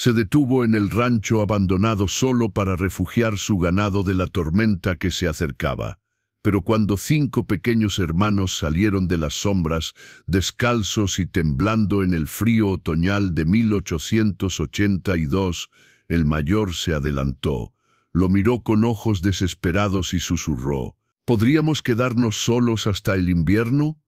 Se detuvo en el rancho abandonado solo para refugiar su ganado de la tormenta que se acercaba. Pero cuando 5 pequeños hermanos salieron de las sombras, descalzos y temblando en el frío otoñal de 1882, el mayor se adelantó, lo miró con ojos desesperados y susurró: ¿podríamos quedarnos solos hasta el invierno?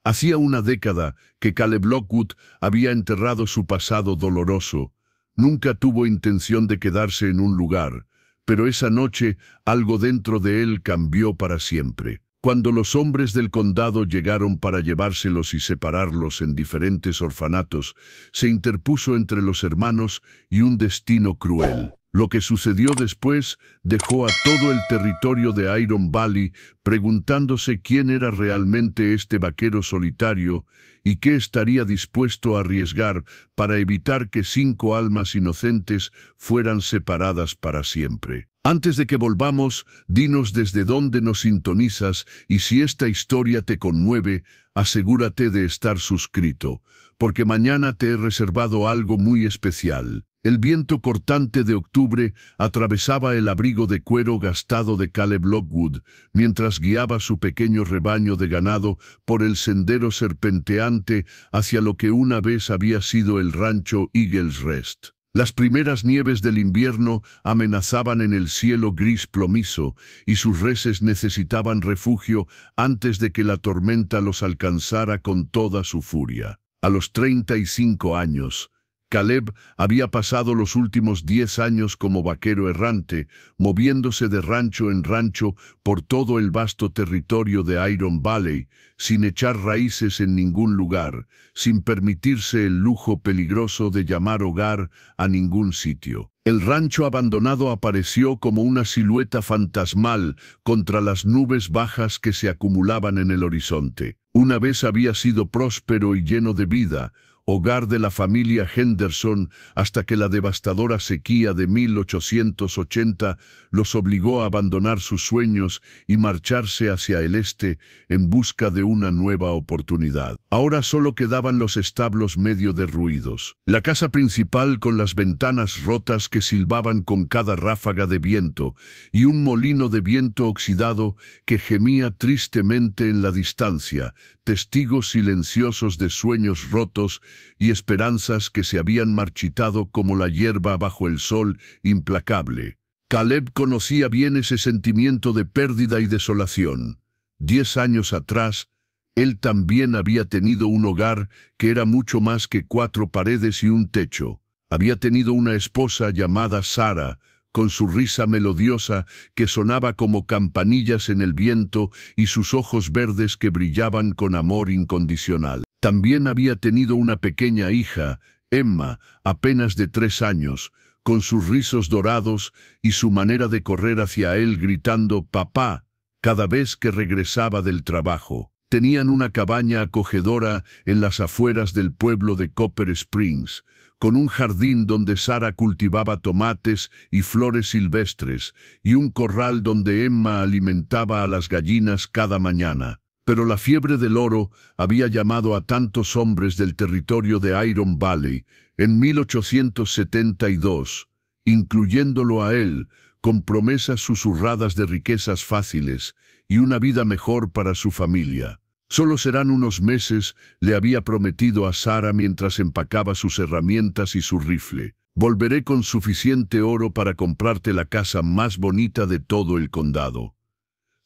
Hacía una década que Caleb Lockwood había enterrado su pasado doloroso. Nunca tuvo intención de quedarse en un lugar, pero esa noche algo dentro de él cambió para siempre. Cuando los hombres del condado llegaron para llevárselos y separarlos en diferentes orfanatos, se interpuso entre los hermanos y un destino cruel. Lo que sucedió después dejó a todo el territorio de Iron Valley preguntándose quién era realmente este vaquero solitario y qué estaría dispuesto a arriesgar para evitar que 5 almas inocentes fueran separadas para siempre. Antes de que volvamos, dinos desde dónde nos sintonizas y si esta historia te conmueve, asegúrate de estar suscrito, porque mañana te he reservado algo muy especial. El viento cortante de octubre atravesaba el abrigo de cuero gastado de Caleb Lockwood, mientras guiaba su pequeño rebaño de ganado por el sendero serpenteante hacia lo que una vez había sido el rancho Eagles Rest. Las primeras nieves del invierno amenazaban en el cielo gris plomizo, y sus reses necesitaban refugio antes de que la tormenta los alcanzara con toda su furia. A los 35 años, Caleb había pasado los últimos 10 años como vaquero errante, moviéndose de rancho en rancho por todo el vasto territorio de Iron Valley, sin echar raíces en ningún lugar, sin permitirse el lujo peligroso de llamar hogar a ningún sitio. El rancho abandonado apareció como una silueta fantasmal contra las nubes bajas que se acumulaban en el horizonte. Una vez había sido próspero y lleno de vida, hogar de la familia Henderson, hasta que la devastadora sequía de 1880 los obligó a abandonar sus sueños y marcharse hacia el este en busca de una nueva oportunidad. Ahora solo quedaban los establos medio derruidos, la casa principal con las ventanas rotas que silbaban con cada ráfaga de viento, y un molino de viento oxidado que gemía tristemente en la distancia, testigos silenciosos de sueños rotos y esperanzas que se habían marchitado como la hierba bajo el sol implacable. Caleb conocía bien ese sentimiento de pérdida y desolación. 10 años atrás, él también había tenido un hogar que era mucho más que 4 paredes y un techo. Había tenido una esposa llamada Sarah, con su risa melodiosa que sonaba como campanillas en el viento y sus ojos verdes que brillaban con amor incondicional. También había tenido una pequeña hija, Emma, apenas de 3 años, con sus rizos dorados y su manera de correr hacia él gritando «papá» cada vez que regresaba del trabajo. Tenían una cabaña acogedora en las afueras del pueblo de Copper Springs, con un jardín donde Sarah cultivaba tomates y flores silvestres, y un corral donde Emma alimentaba a las gallinas cada mañana. Pero la fiebre del oro había llamado a tantos hombres del territorio de Iron Valley en 1872, incluyéndolo a él, con promesas susurradas de riquezas fáciles y una vida mejor para su familia. Solo serán unos meses, le había prometido a Sarah mientras empacaba sus herramientas y su rifle. Volveré con suficiente oro para comprarte la casa más bonita de todo el condado.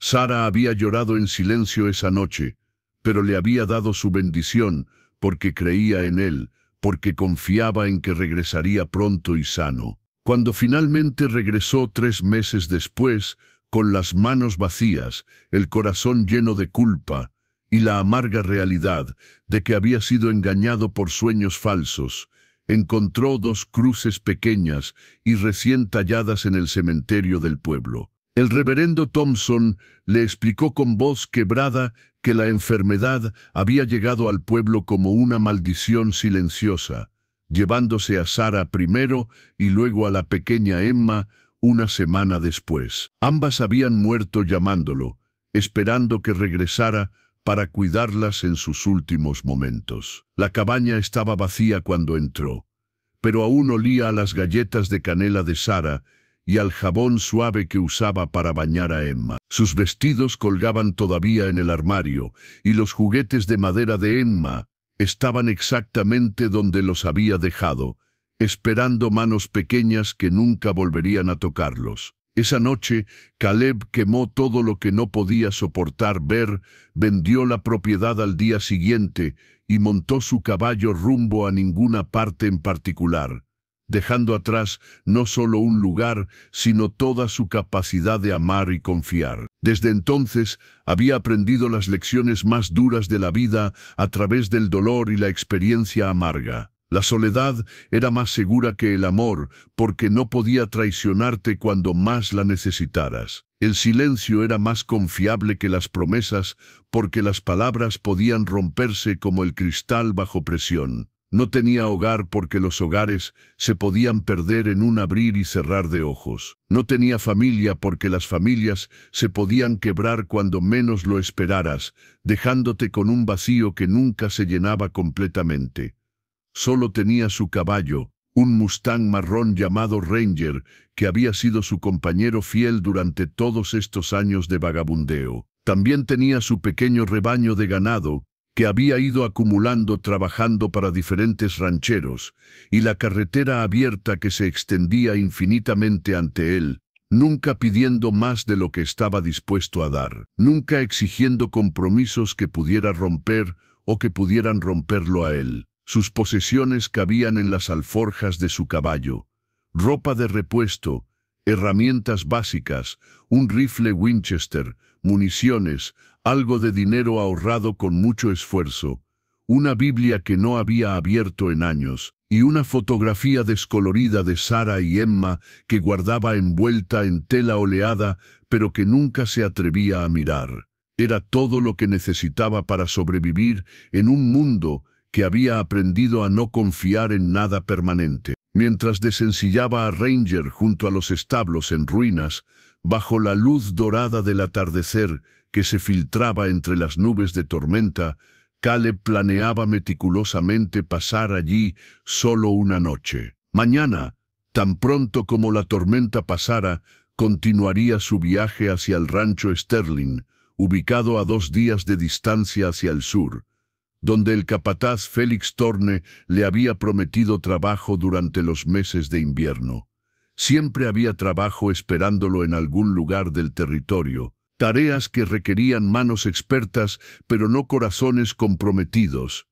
Sarah había llorado en silencio esa noche, pero le había dado su bendición porque creía en él, porque confiaba en que regresaría pronto y sano. Cuando finalmente regresó 3 meses después, con las manos vacías, el corazón lleno de culpa y la amarga realidad de que había sido engañado por sueños falsos, encontró 2 cruces pequeñas y recién talladas en el cementerio del pueblo. El reverendo Thompson le explicó con voz quebrada que la enfermedad había llegado al pueblo como una maldición silenciosa, llevándose a Sarah primero y luego a la pequeña Emma una semana después. Ambas habían muerto llamándolo, esperando que regresara para cuidarlas en sus últimos momentos. La cabaña estaba vacía cuando entró, pero aún olía a las galletas de canela de Sara y al jabón suave que usaba para bañar a Emma. Sus vestidos colgaban todavía en el armario, y los juguetes de madera de Emma estaban exactamente donde los había dejado, esperando manos pequeñas que nunca volverían a tocarlos. Esa noche, Caleb quemó todo lo que no podía soportar ver, vendió la propiedad al día siguiente y montó su caballo rumbo a ninguna parte en particular, dejando atrás no solo un lugar, sino toda su capacidad de amar y confiar. Desde entonces, había aprendido las lecciones más duras de la vida a través del dolor y la experiencia amarga. La soledad era más segura que el amor, porque no podía traicionarte cuando más la necesitaras. El silencio era más confiable que las promesas, porque las palabras podían romperse como el cristal bajo presión. No tenía hogar porque los hogares se podían perder en un abrir y cerrar de ojos. No tenía familia porque las familias se podían quebrar cuando menos lo esperaras, dejándote con un vacío que nunca se llenaba completamente. Solo tenía su caballo, un Mustang marrón llamado Ranger, que había sido su compañero fiel durante todos estos años de vagabundeo. También tenía su pequeño rebaño de ganado, que había ido acumulando trabajando para diferentes rancheros, y la carretera abierta que se extendía infinitamente ante él, nunca pidiendo más de lo que estaba dispuesto a dar, nunca exigiendo compromisos que pudiera romper o que pudieran romperlo a él. Sus posesiones cabían en las alforjas de su caballo, ropa de repuesto, herramientas básicas, un rifle Winchester, municiones, algo de dinero ahorrado con mucho esfuerzo, una Biblia que no había abierto en años, y una fotografía descolorida de Sara y Emma que guardaba envuelta en tela oleada, pero que nunca se atrevía a mirar. Era todo lo que necesitaba para sobrevivir en un mundo que había aprendido a no confiar en nada permanente. Mientras desencillaba a Ranger junto a los establos en ruinas, bajo la luz dorada del atardecer que se filtraba entre las nubes de tormenta, Caleb planeaba meticulosamente pasar allí solo una noche. Mañana, tan pronto como la tormenta pasara, continuaría su viaje hacia el rancho Sterling, ubicado a 2 días de distancia hacia el sur, donde el capataz Félix Thorne le había prometido trabajo durante los meses de invierno. Siempre había trabajo esperándolo en algún lugar del territorio, tareas que requerían manos expertas, pero no corazones comprometidos.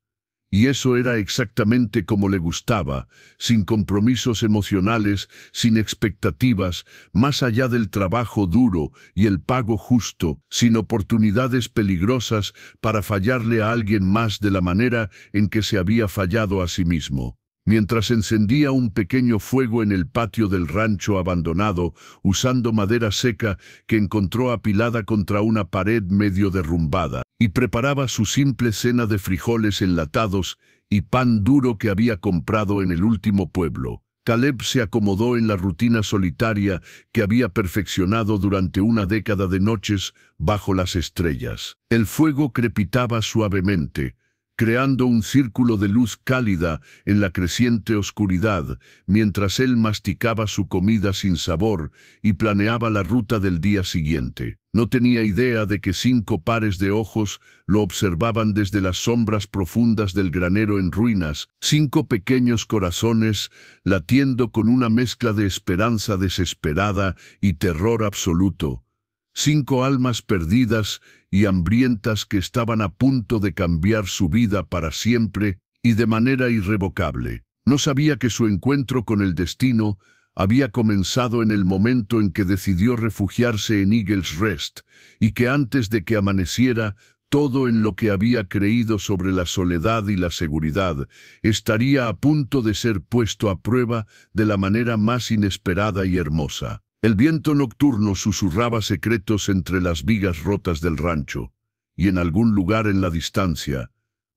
Y eso era exactamente como le gustaba, sin compromisos emocionales, sin expectativas, más allá del trabajo duro y el pago justo, sin oportunidades peligrosas para fallarle a alguien más de la manera en que se había fallado a sí mismo. Mientras encendía un pequeño fuego en el patio del rancho abandonado, usando madera seca que encontró apilada contra una pared medio derrumbada, y preparaba su simple cena de frijoles enlatados y pan duro que había comprado en el último pueblo, Caleb se acomodó en la rutina solitaria que había perfeccionado durante una década de noches bajo las estrellas. El fuego crepitaba suavemente, creando un círculo de luz cálida en la creciente oscuridad, mientras él masticaba su comida sin sabor y planeaba la ruta del día siguiente. No tenía idea de que 5 pares de ojos lo observaban desde las sombras profundas del granero en ruinas, 5 pequeños corazones latiendo con una mezcla de esperanza desesperada y terror absoluto. 5 almas perdidas y hambrientas que estaban a punto de cambiar su vida para siempre y de manera irrevocable. No sabía que su encuentro con el destino había comenzado en el momento en que decidió refugiarse en Eagles Rest, y que antes de que amaneciera, todo en lo que había creído sobre la soledad y la seguridad estaría a punto de ser puesto a prueba de la manera más inesperada y hermosa. El viento nocturno susurraba secretos entre las vigas rotas del rancho, y en algún lugar en la distancia,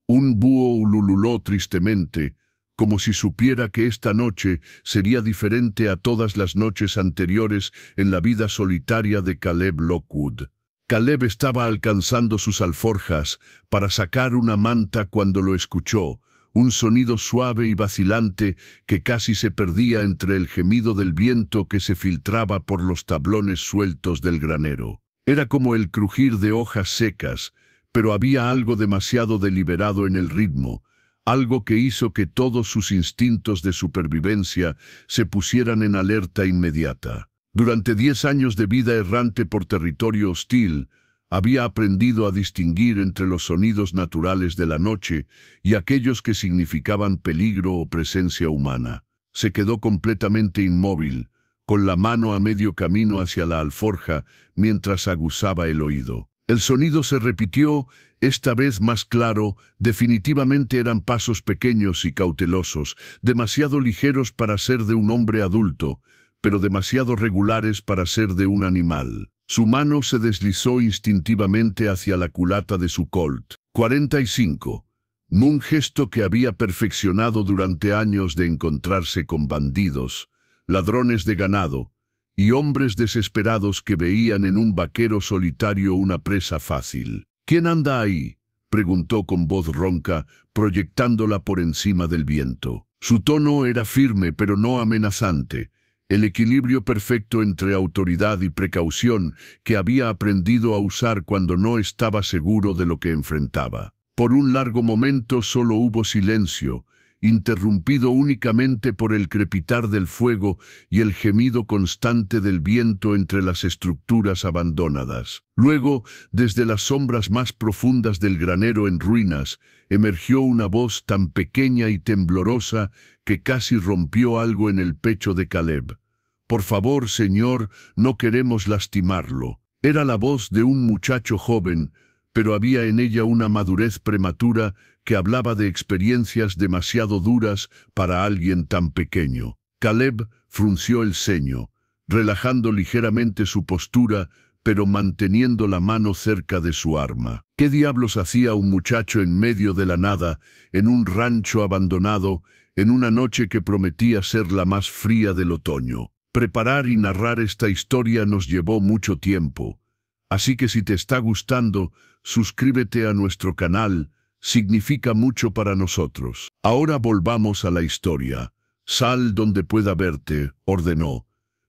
un búho ululó tristemente, como si supiera que esta noche sería diferente a todas las noches anteriores en la vida solitaria de Caleb Lockwood. Caleb estaba alcanzando sus alforjas para sacar una manta cuando lo escuchó, un sonido suave y vacilante que casi se perdía entre el gemido del viento que se filtraba por los tablones sueltos del granero. Era como el crujir de hojas secas, pero había algo demasiado deliberado en el ritmo, algo que hizo que todos sus instintos de supervivencia se pusieran en alerta inmediata. Durante 10 años de vida errante por territorio hostil, había aprendido a distinguir entre los sonidos naturales de la noche y aquellos que significaban peligro o presencia humana. Se quedó completamente inmóvil, con la mano a medio camino hacia la alforja mientras aguzaba el oído. El sonido se repitió, esta vez más claro. Definitivamente eran pasos pequeños y cautelosos, demasiado ligeros para ser de un hombre adulto, pero demasiado regulares para ser de un animal. Su mano se deslizó instintivamente hacia la culata de su Colt 45, un gesto que había perfeccionado durante años de encontrarse con bandidos, ladrones de ganado y hombres desesperados que veían en un vaquero solitario una presa fácil. «¿Quién anda ahí?», preguntó con voz ronca, proyectándola por encima del viento. Su tono era firme pero no amenazante, el equilibrio perfecto entre autoridad y precaución que había aprendido a usar cuando no estaba seguro de lo que enfrentaba. Por un largo momento solo hubo silencio, interrumpido únicamente por el crepitar del fuego y el gemido constante del viento entre las estructuras abandonadas. Luego, desde las sombras más profundas del granero en ruinas, emergió una voz tan pequeña y temblorosa que casi rompió algo en el pecho de Caleb. «Por favor, señor, no queremos lastimarlo». Era la voz de un muchacho joven, pero había en ella una madurez prematura que hablaba de experiencias demasiado duras para alguien tan pequeño. Caleb frunció el ceño, relajando ligeramente su postura, pero manteniendo la mano cerca de su arma. ¿Qué diablos hacía un muchacho en medio de la nada, en un rancho abandonado, en una noche que prometía ser la más fría del otoño? Preparar y narrar esta historia nos llevó mucho tiempo, así que si te está gustando, suscríbete a nuestro canal, significa mucho para nosotros. Ahora volvamos a la historia. «Sal donde pueda verte», ordenó,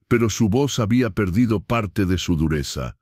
pero su voz había perdido parte de su dureza.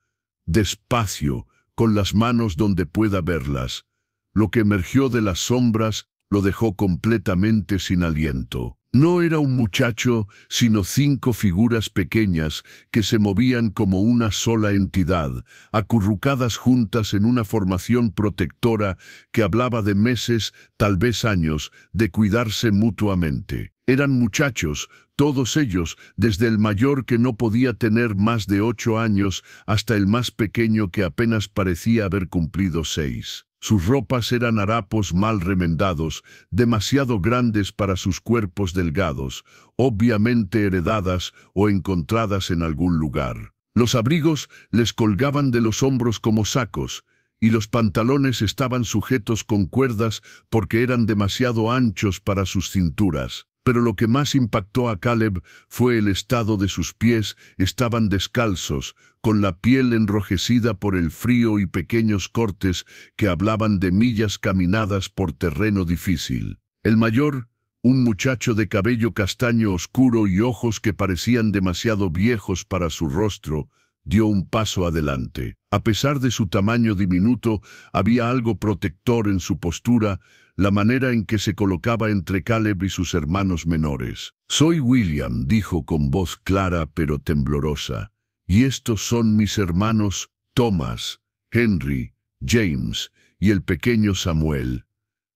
«Despacio, con las manos donde pueda verlas». Lo que emergió de las sombras lo dejó completamente sin aliento. No era un muchacho, sino 5 figuras pequeñas que se movían como una sola entidad, acurrucadas juntas en una formación protectora que hablaba de meses, tal vez años, de cuidarse mutuamente. Eran muchachos, todos ellos, desde el mayor que no podía tener más de 8 años hasta el más pequeño que apenas parecía haber cumplido 6. Sus ropas eran harapos mal remendados, demasiado grandes para sus cuerpos delgados, obviamente heredadas o encontradas en algún lugar. Los abrigos les colgaban de los hombros como sacos, y los pantalones estaban sujetos con cuerdas porque eran demasiado anchos para sus cinturas. Pero lo que más impactó a Caleb fue el estado de sus pies. Estaban descalzos, con la piel enrojecida por el frío y pequeños cortes que hablaban de millas caminadas por terreno difícil. El mayor, un muchacho de cabello castaño oscuro y ojos que parecían demasiado viejos para su rostro, dio un paso adelante. A pesar de su tamaño diminuto, había algo protector en su postura, la manera en que se colocaba entre Caleb y sus hermanos menores. «Soy William», dijo con voz clara pero temblorosa, «y estos son mis hermanos Thomas, Henry, James y el pequeño Samuel».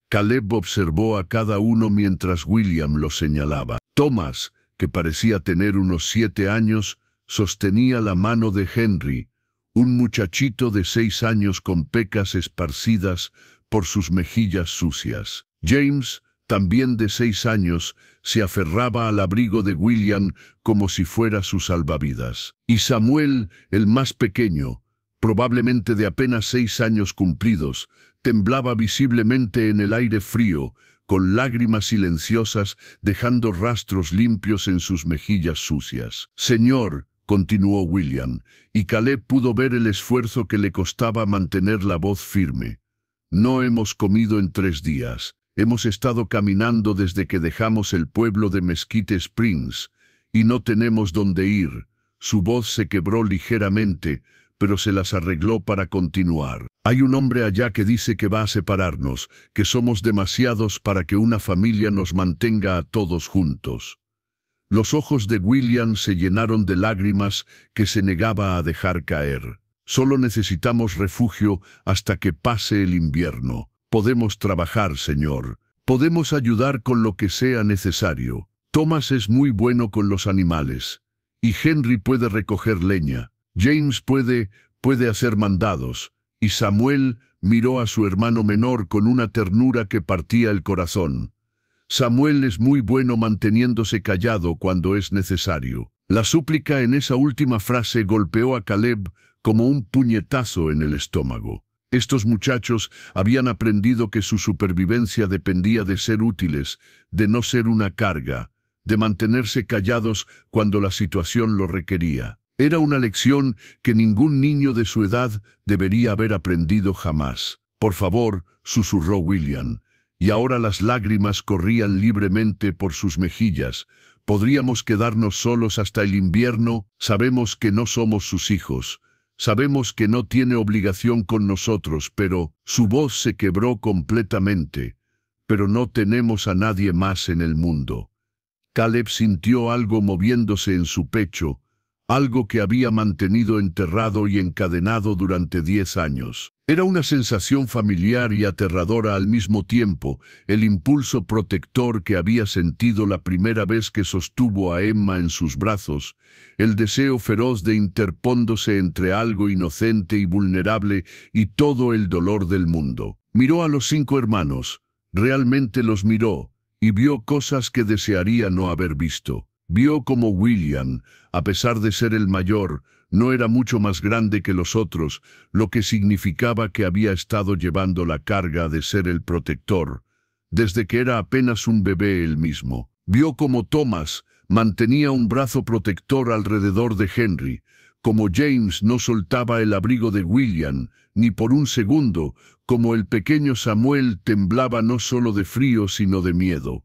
Caleb observó a cada uno mientras William lo señalaba. Thomas, que parecía tener unos 7 años, sostenía la mano de Henry, un muchachito de 6 años con pecas esparcidas por sus mejillas sucias. James, también de 6 años, se aferraba al abrigo de William como si fuera su salvavidas. Y Samuel, el más pequeño, probablemente de apenas 6 años cumplidos, temblaba visiblemente en el aire frío, con lágrimas silenciosas dejando rastros limpios en sus mejillas sucias. «Señor», continuó William, y Caleb pudo ver el esfuerzo que le costaba mantener la voz firme. «No hemos comido en 3 días. Hemos estado caminando desde que dejamos el pueblo de Mesquite Springs, y no tenemos dónde ir. Su voz se quebró ligeramente, pero se las arregló para continuar. Hay un hombre allá que dice que va a separarnos, que somos demasiados para que una familia nos mantenga a todos juntos. Los ojos de William se llenaron de lágrimas que se negaba a dejar caer. Solo necesitamos refugio hasta que pase el invierno. Podemos trabajar, señor. Podemos ayudar con lo que sea necesario. Thomas es muy bueno con los animales. Y Henry puede recoger leña. James puede hacer mandados. Y Samuel miró a su hermano menor con una ternura que partía el corazón. Samuel es muy bueno manteniéndose callado cuando es necesario. La súplica en esa última frase golpeó a Caleb como un puñetazo en el estómago. Estos muchachos habían aprendido que su supervivencia dependía de ser útiles, de no ser una carga, de mantenerse callados cuando la situación lo requería. Era una lección que ningún niño de su edad debería haber aprendido jamás. «Por favor», susurró William, y ahora las lágrimas corrían libremente por sus mejillas. «Podríamos quedarnos solos hasta el invierno. Sabemos que no somos sus hijos. Sabemos que no tiene obligación con nosotros, pero...» Su voz se quebró completamente. «Pero no tenemos a nadie más en el mundo». Caleb sintió algo moviéndose en su pecho, algo que había mantenido enterrado y encadenado durante 10 años. Era una sensación familiar y aterradora al mismo tiempo, el impulso protector que había sentido la primera vez que sostuvo a Emma en sus brazos, el deseo feroz de interpóndose entre algo inocente y vulnerable y todo el dolor del mundo. Miró a los 5 hermanos, realmente los miró, y vio cosas que desearía no haber visto. Vio como William, a pesar de ser el mayor, no era mucho más grande que los otros, lo que significaba que había estado llevando la carga de ser el protector, desde que era apenas un bebé él mismo. Vio como Thomas mantenía un brazo protector alrededor de Henry, como James no soltaba el abrigo de William, ni por un segundo, como el pequeño Samuel temblaba no solo de frío sino de miedo.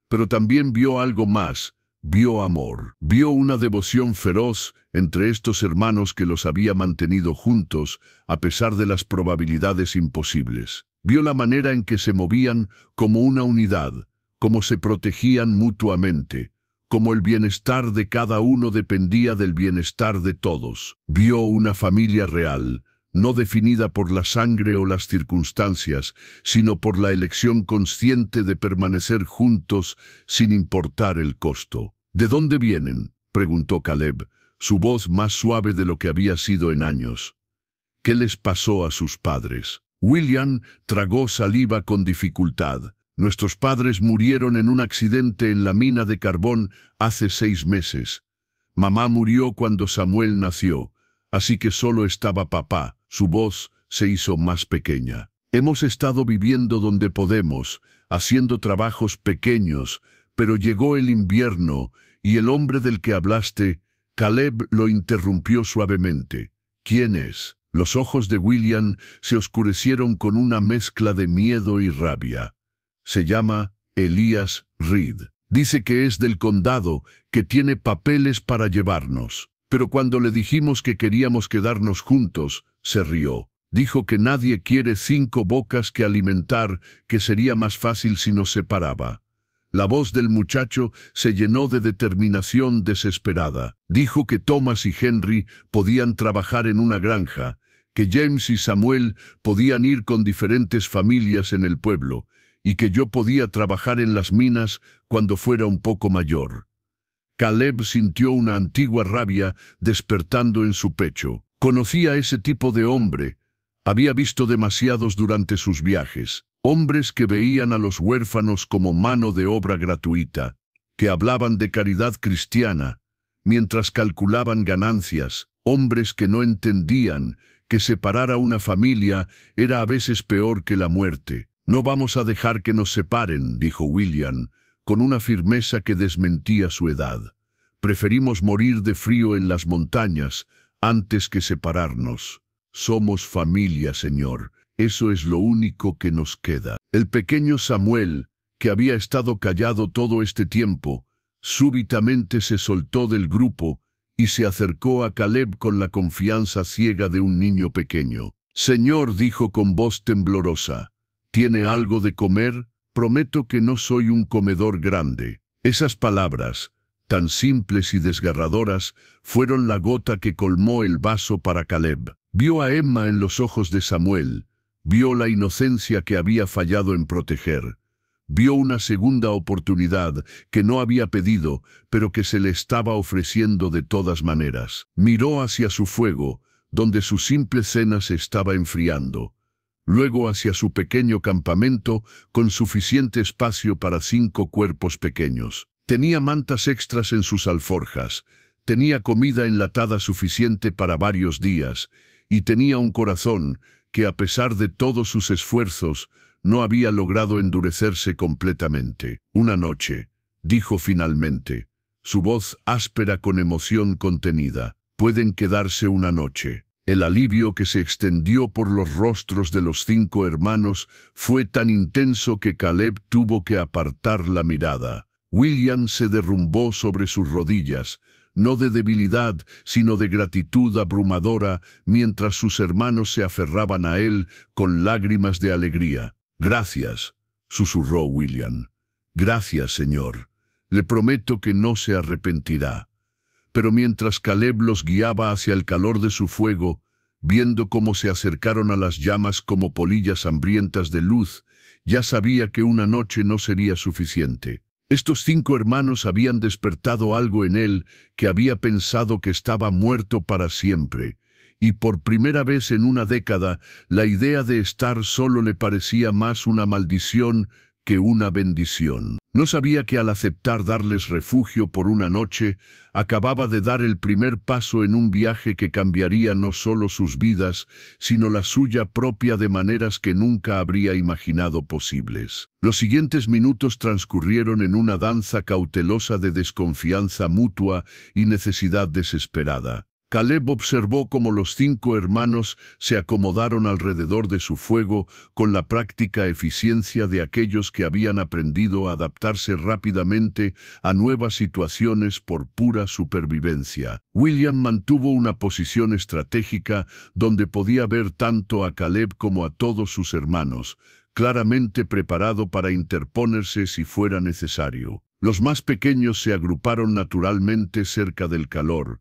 Pero también vio algo más. Vio amor, vio una devoción feroz entre estos hermanos que los había mantenido juntos a pesar de las probabilidades imposibles. Vio la manera en que se movían como una unidad, cómo se protegían mutuamente, cómo el bienestar de cada uno dependía del bienestar de todos. Vio una familia real, no definida por la sangre o las circunstancias, sino por la elección consciente de permanecer juntos sin importar el costo. «¿De dónde vienen?», preguntó Caleb, su voz más suave de lo que había sido en años. «¿Qué les pasó a sus padres?». William tragó saliva con dificultad. «Nuestros padres murieron en un accidente en la mina de carbón hace 6 meses. Mamá murió cuando Samuel nació, así que solo estaba papá». Su voz se hizo más pequeña. «Hemos estado viviendo donde podemos, haciendo trabajos pequeños, pero llegó el invierno y el hombre del que hablaste». Caleb lo interrumpió suavemente. «¿Quién es?». Los ojos de William se oscurecieron con una mezcla de miedo y rabia. «Se llama Elias Reed. Dice que es del condado, que tiene papeles para llevarnos. Pero cuando le dijimos que queríamos quedarnos juntos, se rió. Dijo que nadie quiere 5 bocas que alimentar, que sería más fácil si nos separaba». La voz del muchacho se llenó de determinación desesperada. Dijo que Thomas y Henry podían trabajar en una granja, que James y Samuel podían ir con diferentes familias en el pueblo, y que yo podía trabajar en las minas cuando fuera un poco mayor. Caleb sintió una antigua rabia despertando en su pecho. Conocía a ese tipo de hombre. Había visto demasiados durante sus viajes. Hombres que veían a los huérfanos como mano de obra gratuita, que hablaban de caridad cristiana, mientras calculaban ganancias. Hombres que no entendían que separar a una familia era a veces peor que la muerte. «No vamos a dejar que nos separen», dijo William, con una firmeza que desmentía su edad. «Preferimos morir de frío en las montañas antes que separarnos. Somos familia, señor, Eso es lo único que nos queda. El pequeño Samuel, que había estado callado todo este tiempo, súbitamente se soltó del grupo y se acercó a Caleb con la confianza ciega de un niño pequeño. «Señor», dijo con voz temblorosa, «¿tiene algo de comer? Prometo que no soy un comedor grande». Esas palabras, tan simples y desgarradoras, fueron la gota que colmó el vaso para Caleb. Vio a Emma en los ojos de Samuel, vio la inocencia que había fallado en proteger. Vio una segunda oportunidad que no había pedido, pero que se le estaba ofreciendo de todas maneras. Miró hacia su fuego, donde su simple cena se estaba enfriando. Luego hacia su pequeño campamento, con suficiente espacio para 5 cuerpos pequeños. Tenía mantas extras en sus alforjas, tenía comida enlatada suficiente para varios días, y tenía un corazón que, a pesar de todos sus esfuerzos, no había logrado endurecerse completamente. «Una noche», dijo finalmente, su voz áspera con emoción contenida. «Pueden quedarse una noche». El alivio que se extendió por los rostros de los 5 hermanos fue tan intenso que Caleb tuvo que apartar la mirada. William se derrumbó sobre sus rodillas, no de debilidad, sino de gratitud abrumadora, mientras sus hermanos se aferraban a él con lágrimas de alegría. «Gracias», susurró William. «Gracias, Señor. Le prometo que no se arrepentirá». Pero mientras Caleb los guiaba hacia el calor de su fuego, viendo cómo se acercaron a las llamas como polillas hambrientas de luz, ya sabía que una noche no sería suficiente. Estos 5 hermanos habían despertado algo en él que había pensado que estaba muerto para siempre. Y por primera vez en una década, la idea de estar solo le parecía más una maldición que una bendición. No sabía que al aceptar darles refugio por una noche, acababa de dar el primer paso en un viaje que cambiaría no solo sus vidas, sino la suya propia de maneras que nunca habría imaginado posibles. Los siguientes minutos transcurrieron en una danza cautelosa de desconfianza mutua y necesidad desesperada. Caleb observó cómo los 5 hermanos se acomodaron alrededor de su fuego con la práctica eficiencia de aquellos que habían aprendido a adaptarse rápidamente a nuevas situaciones por pura supervivencia. William mantuvo una posición estratégica donde podía ver tanto a Caleb como a todos sus hermanos, claramente preparado para interponerse si fuera necesario. Los más pequeños se agruparon naturalmente cerca del calor,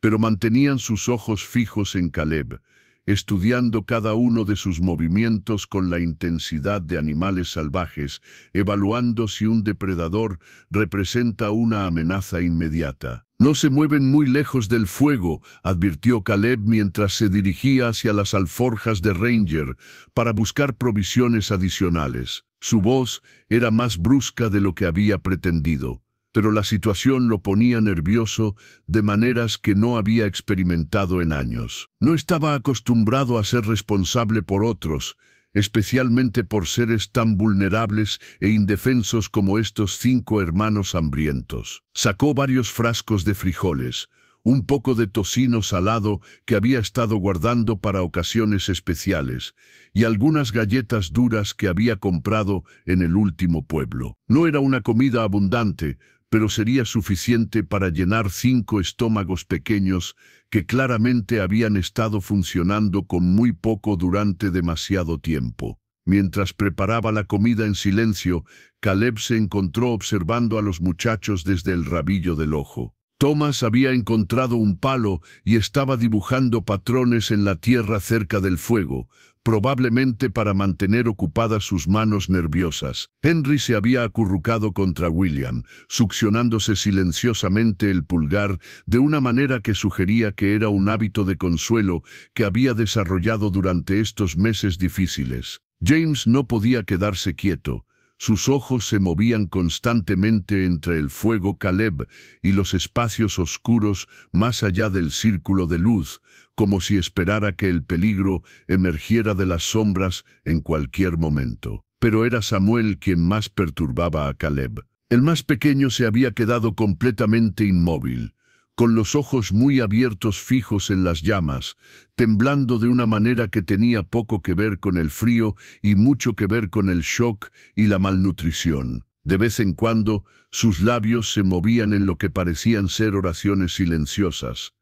pero mantenían sus ojos fijos en Caleb, estudiando cada uno de sus movimientos con la intensidad de animales salvajes, evaluando si un depredador representa una amenaza inmediata. «No se mueven muy lejos del fuego», advirtió Caleb mientras se dirigía hacia las alforjas de Ranger para buscar provisiones adicionales. Su voz era más brusca de lo que había pretendido, pero la situación lo ponía nervioso de maneras que no había experimentado en años. No estaba acostumbrado a ser responsable por otros, especialmente por seres tan vulnerables e indefensos como estos 5 hermanos hambrientos. Sacó varios frascos de frijoles, un poco de tocino salado que había estado guardando para ocasiones especiales, y algunas galletas duras que había comprado en el último pueblo. No era una comida abundante, pero sería suficiente para llenar 5 estómagos pequeños que claramente habían estado funcionando con muy poco durante demasiado tiempo. Mientras preparaba la comida en silencio, Caleb se encontró observando a los muchachos desde el rabillo del ojo. Thomas había encontrado un palo y estaba dibujando patrones en la tierra cerca del fuego, probablemente para mantener ocupadas sus manos nerviosas. Henry se había acurrucado contra William, succionándose silenciosamente el pulgar de una manera que sugería que era un hábito de consuelo que había desarrollado durante estos meses difíciles. James no podía quedarse quieto. Sus ojos se movían constantemente entre el fuego Caleb y los espacios oscuros más allá del círculo de luz, como si esperara que el peligro emergiera de las sombras en cualquier momento. Pero era Samuel quien más perturbaba a Caleb. El más pequeño se había quedado completamente inmóvil, con los ojos muy abiertos fijos en las llamas, temblando de una manera que tenía poco que ver con el frío y mucho que ver con el shock y la malnutrición. De vez en cuando, sus labios se movían en lo que parecían ser oraciones silenciosas.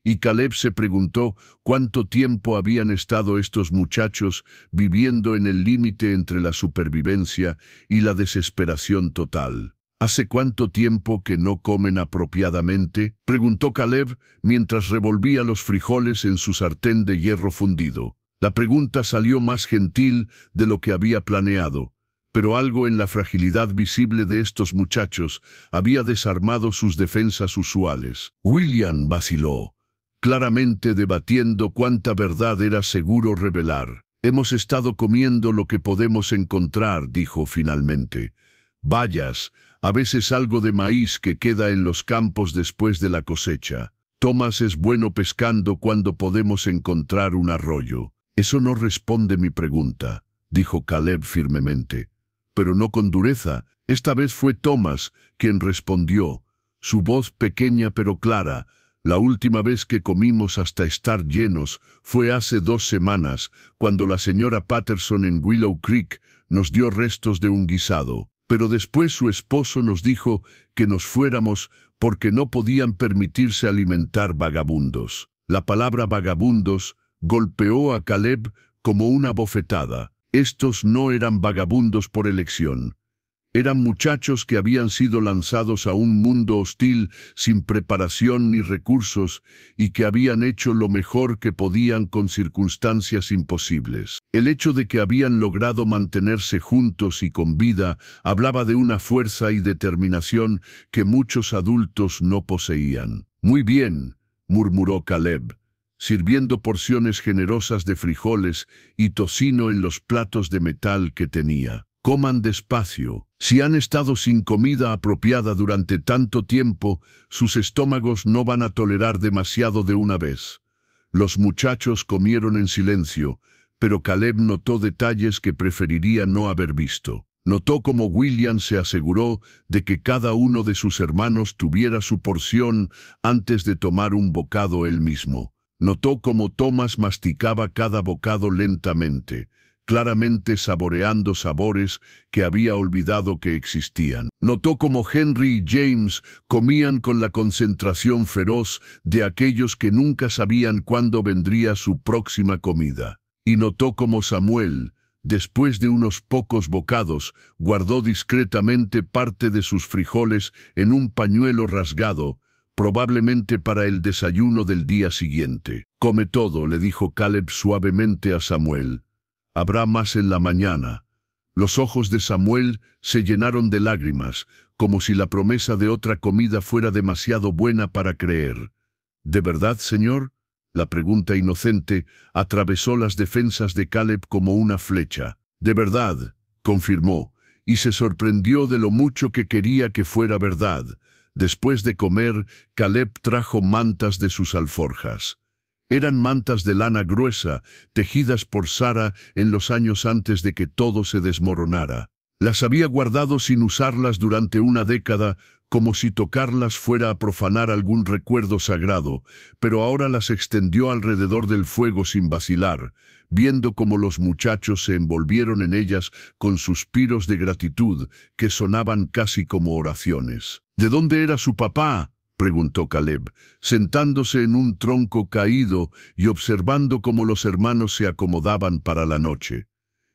Y Caleb se preguntó cuánto tiempo habían estado estos muchachos viviendo en el límite entre la supervivencia y la desesperación total. ¿Hace cuánto tiempo que no comen apropiadamente?, preguntó Caleb mientras revolvía los frijoles en su sartén de hierro fundido. La pregunta salió más gentil de lo que había planeado, pero algo en la fragilidad visible de estos muchachos había desarmado sus defensas usuales. William vaciló, claramente debatiendo cuánta verdad era seguro revelar. «Hemos estado comiendo lo que podemos encontrar», dijo finalmente. «Bayas, a veces algo de maíz que queda en los campos después de la cosecha. Thomas es bueno pescando cuando podemos encontrar un arroyo». «Eso no responde mi pregunta», dijo Caleb firmemente. Pero no con dureza. Esta vez fue Thomas quien respondió, su voz pequeña pero clara. «La última vez que comimos hasta estar llenos fue hace 2 semanas, cuando la señora Patterson en Willow Creek nos dio restos de un guisado. Pero después su esposo nos dijo que nos fuéramos porque no podían permitirse alimentar vagabundos». La palabra vagabundos golpeó a Caleb como una bofetada. Estos no eran vagabundos por elección. Eran muchachos que habían sido lanzados a un mundo hostil sin preparación ni recursos y que habían hecho lo mejor que podían con circunstancias imposibles. El hecho de que habían logrado mantenerse juntos y con vida hablaba de una fuerza y determinación que muchos adultos no poseían. «Muy bien», murmuró Caleb, sirviendo porciones generosas de frijoles y tocino en los platos de metal que tenía. «Coman despacio. Si han estado sin comida apropiada durante tanto tiempo, sus estómagos no van a tolerar demasiado de una vez». Los muchachos comieron en silencio, pero Caleb notó detalles que preferiría no haber visto. Notó cómo William se aseguró de que cada uno de sus hermanos tuviera su porción antes de tomar un bocado él mismo. Notó cómo Thomas masticaba cada bocado lentamente, claramente saboreando sabores que había olvidado que existían. Notó cómo Henry y James comían con la concentración feroz de aquellos que nunca sabían cuándo vendría su próxima comida. Y notó cómo Samuel, después de unos pocos bocados, guardó discretamente parte de sus frijoles en un pañuelo rasgado, probablemente para el desayuno del día siguiente. «Come todo», le dijo Caleb suavemente a Samuel. «Habrá más en la mañana». Los ojos de Samuel se llenaron de lágrimas, como si la promesa de otra comida fuera demasiado buena para creer. «¿De verdad, señor?». La pregunta inocente atravesó las defensas de Caleb como una flecha. «De verdad», confirmó, y se sorprendió de lo mucho que quería que fuera verdad. Después de comer, Caleb trajo mantas de sus alforjas. Eran mantas de lana gruesa, tejidas por Sara en los años antes de que todo se desmoronara. Las había guardado sin usarlas durante una década, como si tocarlas fuera a profanar algún recuerdo sagrado, pero ahora las extendió alrededor del fuego sin vacilar, viendo cómo los muchachos se envolvieron en ellas con suspiros de gratitud que sonaban casi como oraciones. «¿De dónde era su papá?», preguntó Caleb, sentándose en un tronco caído y observando cómo los hermanos se acomodaban para la noche.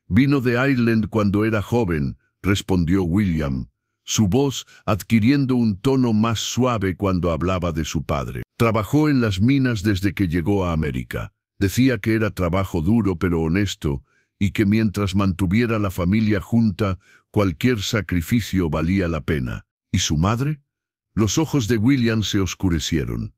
«Vino de Ireland cuando era joven», respondió William, su voz adquiriendo un tono más suave cuando hablaba de su padre. «Trabajó en las minas desde que llegó a América. Decía que era trabajo duro pero honesto, y que mientras mantuviera la familia junta, cualquier sacrificio valía la pena». «¿Y su madre?». Los ojos de William se oscurecieron.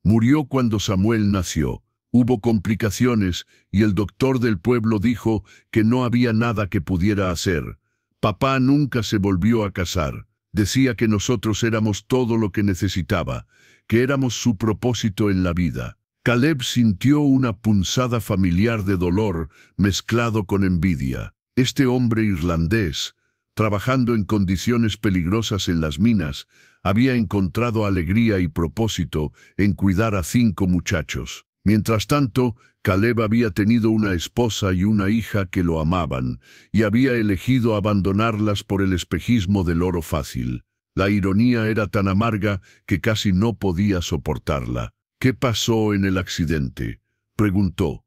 «Murió cuando Samuel nació. Hubo complicaciones y el doctor del pueblo dijo que no había nada que pudiera hacer. Papá nunca se volvió a casar. Decía que nosotros éramos todo lo que necesitaba, que éramos su propósito en la vida». Caleb sintió una punzada familiar de dolor mezclado con envidia. Este hombre irlandés, trabajando en condiciones peligrosas en las minas, había encontrado alegría y propósito en cuidar a 5 muchachos. Mientras tanto, Caleb había tenido una esposa y una hija que lo amaban, y había elegido abandonarlas por el espejismo del oro fácil. La ironía era tan amarga que casi no podía soportarla. «¿Qué pasó en el accidente?», preguntó.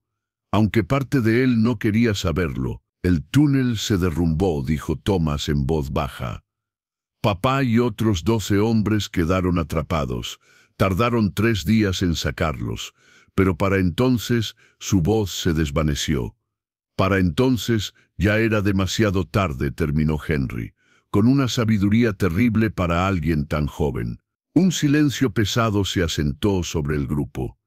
Aunque parte de él no quería saberlo. «El túnel se derrumbó», dijo Thomas en voz baja. Papá y otros 12 hombres quedaron atrapados. Tardaron 3 días en sacarlos, pero para entonces su voz se desvaneció. Para entonces ya era demasiado tarde, terminó Henry, con una sabiduría terrible para alguien tan joven. Un silencio pesado se asentó sobre el grupo.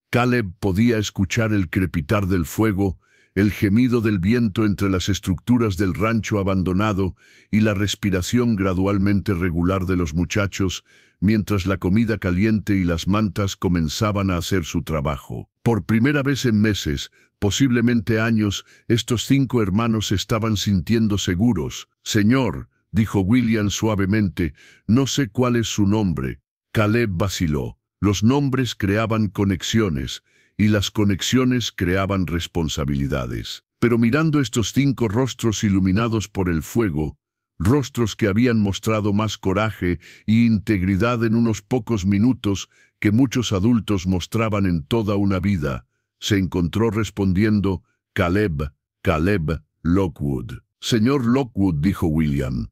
Caleb podía escuchar el crepitar del fuego, el gemido del viento entre las estructuras del rancho abandonado y la respiración gradualmente regular de los muchachos, mientras la comida caliente y las mantas comenzaban a hacer su trabajo. Por primera vez en meses, posiblemente años, estos 5 hermanos se estaban sintiendo seguros. «Señor», dijo William suavemente, «no sé cuál es su nombre». Caleb vaciló. Los nombres creaban conexiones, y las conexiones creaban responsabilidades. Pero mirando estos 5 rostros iluminados por el fuego, rostros que habían mostrado más coraje y integridad en unos pocos minutos que muchos adultos mostraban en toda una vida, se encontró respondiendo: «Caleb, Caleb Lockwood». «Señor Lockwood», dijo William,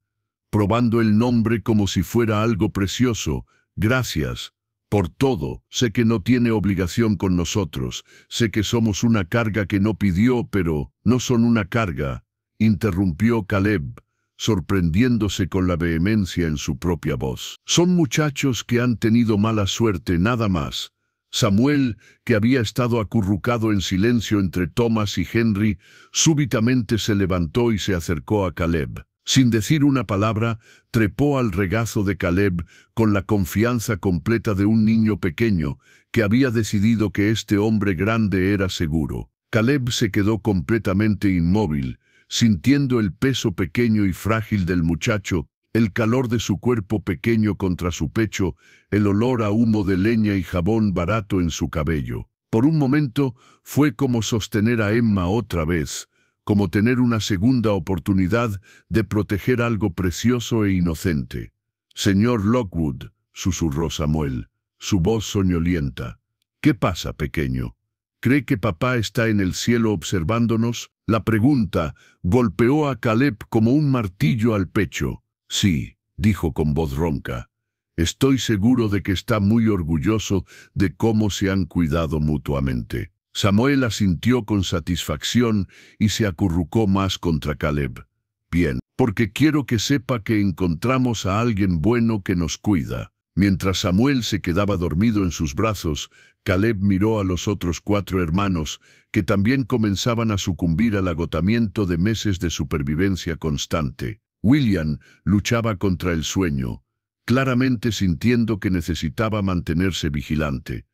probando el nombre como si fuera algo precioso, «gracias por todo. Sé que no tiene obligación con nosotros. Sé que somos una carga que no pidió, pero no son una carga», interrumpió Caleb, sorprendiéndose con la vehemencia en su propia voz. «Son muchachos que han tenido mala suerte, nada más». Samuel, que había estado acurrucado en silencio entre Thomas y Henry, súbitamente se levantó y se acercó a Caleb. Sin decir una palabra, trepó al regazo de Caleb con la confianza completa de un niño pequeño que había decidido que este hombre grande era seguro. Caleb se quedó completamente inmóvil, sintiendo el peso pequeño y frágil del muchacho, el calor de su cuerpo pequeño contra su pecho, el olor a humo de leña y jabón barato en su cabello. Por un momento fue como sostener a Emma otra vez, como tener una segunda oportunidad de proteger algo precioso e inocente. «Señor Lockwood», susurró Samuel, su voz soñolienta. «¿Qué pasa, pequeño? ¿Cree que papá está en el cielo observándonos?» La pregunta golpeó a Caleb como un martillo al pecho. «Sí», dijo con voz ronca. «Estoy seguro de que está muy orgulloso de cómo se han cuidado mutuamente». Samuel asintió con satisfacción y se acurrucó más contra Caleb. «Bien, porque quiero que sepa que encontramos a alguien bueno que nos cuida». Mientras Samuel se quedaba dormido en sus brazos, Caleb miró a los otros 4 hermanos, que también comenzaban a sucumbir al agotamiento de meses de supervivencia constante. William luchaba contra el sueño, claramente sintiendo que necesitaba mantenerse vigilante.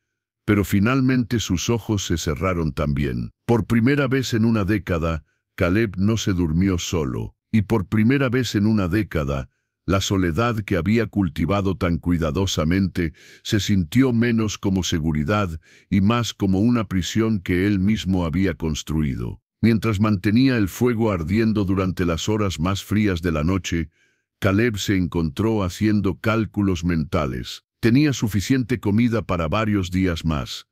Pero finalmente sus ojos se cerraron también. Por primera vez en una década, Caleb no se durmió solo, y por primera vez en una década, la soledad que había cultivado tan cuidadosamente se sintió menos como seguridad y más como una prisión que él mismo había construido. Mientras mantenía el fuego ardiendo durante las horas más frías de la noche, Caleb se encontró haciendo cálculos mentales. Tenía suficiente comida para varios días más.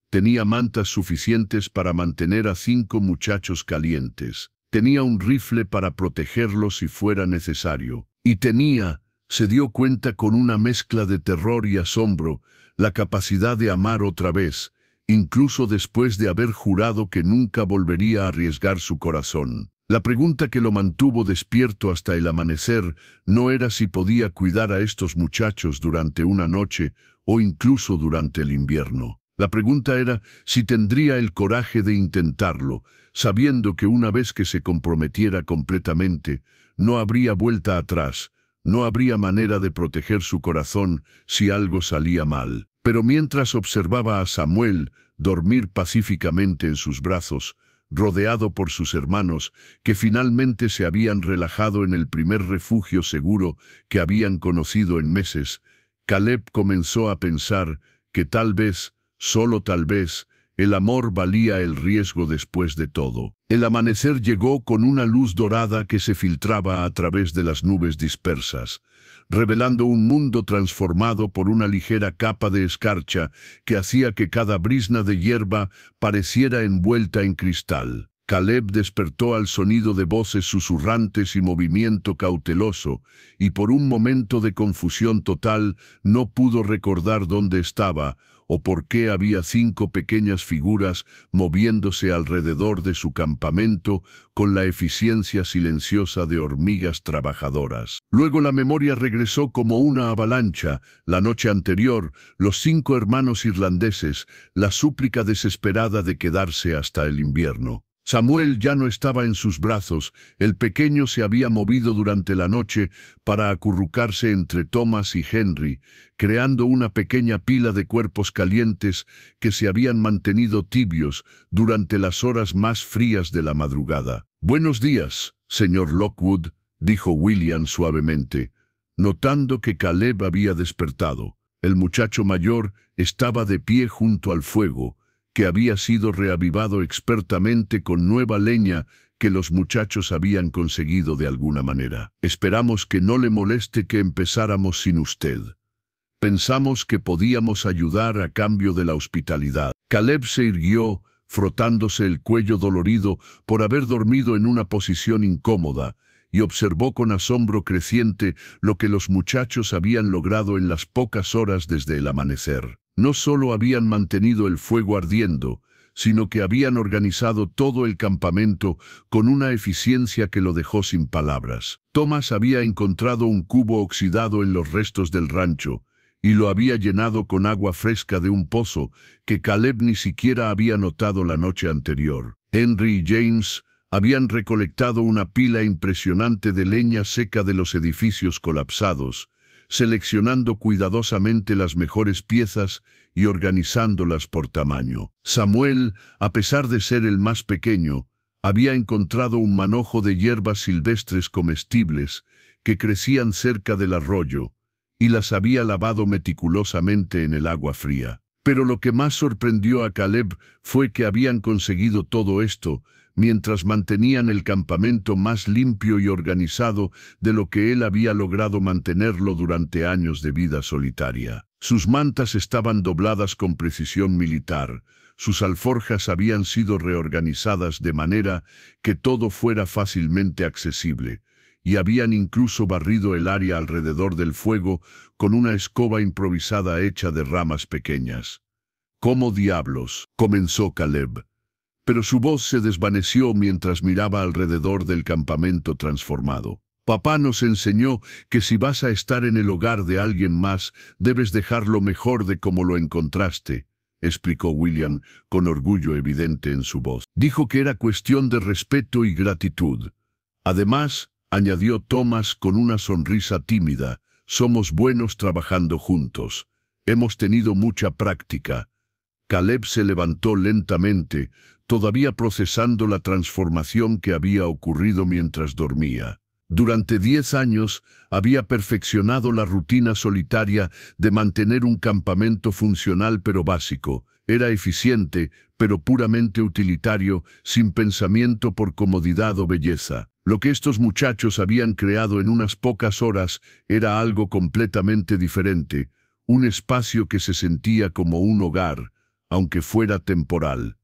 Tenía mantas suficientes para mantener a 5 muchachos calientes. Tenía un rifle para protegerlos si fuera necesario. Y tenía, se dio cuenta con una mezcla de terror y asombro, la capacidad de amar otra vez, incluso después de haber jurado que nunca volvería a arriesgar su corazón. La pregunta que lo mantuvo despierto hasta el amanecer no era si podía cuidar a estos muchachos durante una noche o incluso durante el invierno. La pregunta era si tendría el coraje de intentarlo, sabiendo que una vez que se comprometiera completamente, no habría vuelta atrás, no habría manera de proteger su corazón si algo salía mal. Pero mientras observaba a Samuel dormir pacíficamente en sus brazos, rodeado por sus hermanos, que finalmente se habían relajado en el primer refugio seguro que habían conocido en meses, Caleb comenzó a pensar que tal vez, solo tal vez, el amor valía el riesgo después de todo. El amanecer llegó con una luz dorada que se filtraba a través de las nubes dispersas, revelando un mundo transformado por una ligera capa de escarcha que hacía que cada brizna de hierba pareciera envuelta en cristal. Caleb despertó al sonido de voces susurrantes y movimiento cauteloso, y por un momento de confusión total no pudo recordar dónde estaba o por qué había 5 pequeñas figuras moviéndose alrededor de su campamento con la eficiencia silenciosa de hormigas trabajadoras. Luego la memoria regresó como una avalancha. La noche anterior, los 5 hermanos irlandeses, la súplica desesperada de quedarse hasta el invierno. Samuel ya no estaba en sus brazos, el pequeño se había movido durante la noche para acurrucarse entre Thomas y Henry, creando una pequeña pila de cuerpos calientes que se habían mantenido tibios durante las horas más frías de la madrugada. «Buenos días, señor Lockwood», dijo William suavemente, notando que Caleb había despertado. El muchacho mayor estaba de pie junto al fuego, que había sido reavivado expertamente con nueva leña que los muchachos habían conseguido de alguna manera. «Esperamos que no le moleste que empezáramos sin usted. Pensamos que podíamos ayudar a cambio de la hospitalidad». Caleb se irguió, frotándose el cuello dolorido por haber dormido en una posición incómoda, y observó con asombro creciente lo que los muchachos habían logrado en las pocas horas desde el amanecer. No solo habían mantenido el fuego ardiendo, sino que habían organizado todo el campamento con una eficiencia que lo dejó sin palabras. Thomas había encontrado un cubo oxidado en los restos del rancho, y lo había llenado con agua fresca de un pozo que Caleb ni siquiera había notado la noche anterior. Henry y James habían recolectado una pila impresionante de leña seca de los edificios colapsados, seleccionando cuidadosamente las mejores piezas y organizándolas por tamaño. Samuel, a pesar de ser el más pequeño, había encontrado un manojo de hierbas silvestres comestibles que crecían cerca del arroyo, y las había lavado meticulosamente en el agua fría. Pero lo que más sorprendió a Caleb fue que habían conseguido todo esto mientras mantenían el campamento más limpio y organizado de lo que él había logrado mantenerlo durante años de vida solitaria. Sus mantas estaban dobladas con precisión militar, sus alforjas habían sido reorganizadas de manera que todo fuera fácilmente accesible, y habían incluso barrido el área alrededor del fuego con una escoba improvisada hecha de ramas pequeñas. «¿Cómo diablos?», comenzó Caleb, pero su voz se desvaneció mientras miraba alrededor del campamento transformado. «Papá nos enseñó que si vas a estar en el hogar de alguien más, debes dejarlo mejor de como lo encontraste», explicó William, con orgullo evidente en su voz. Dijo que era cuestión de respeto y gratitud. Además, añadió Thomas con una sonrisa tímida, «somos buenos trabajando juntos. Hemos tenido mucha práctica». Caleb se levantó lentamente, todavía procesando la transformación que había ocurrido mientras dormía. Durante 10 años había perfeccionado la rutina solitaria de mantener un campamento funcional pero básico. Era eficiente, pero puramente utilitario, sin pensamiento por comodidad o belleza. Lo que estos muchachos habían creado en unas pocas horas era algo completamente diferente, un espacio que se sentía como un hogar, aunque fuera temporal.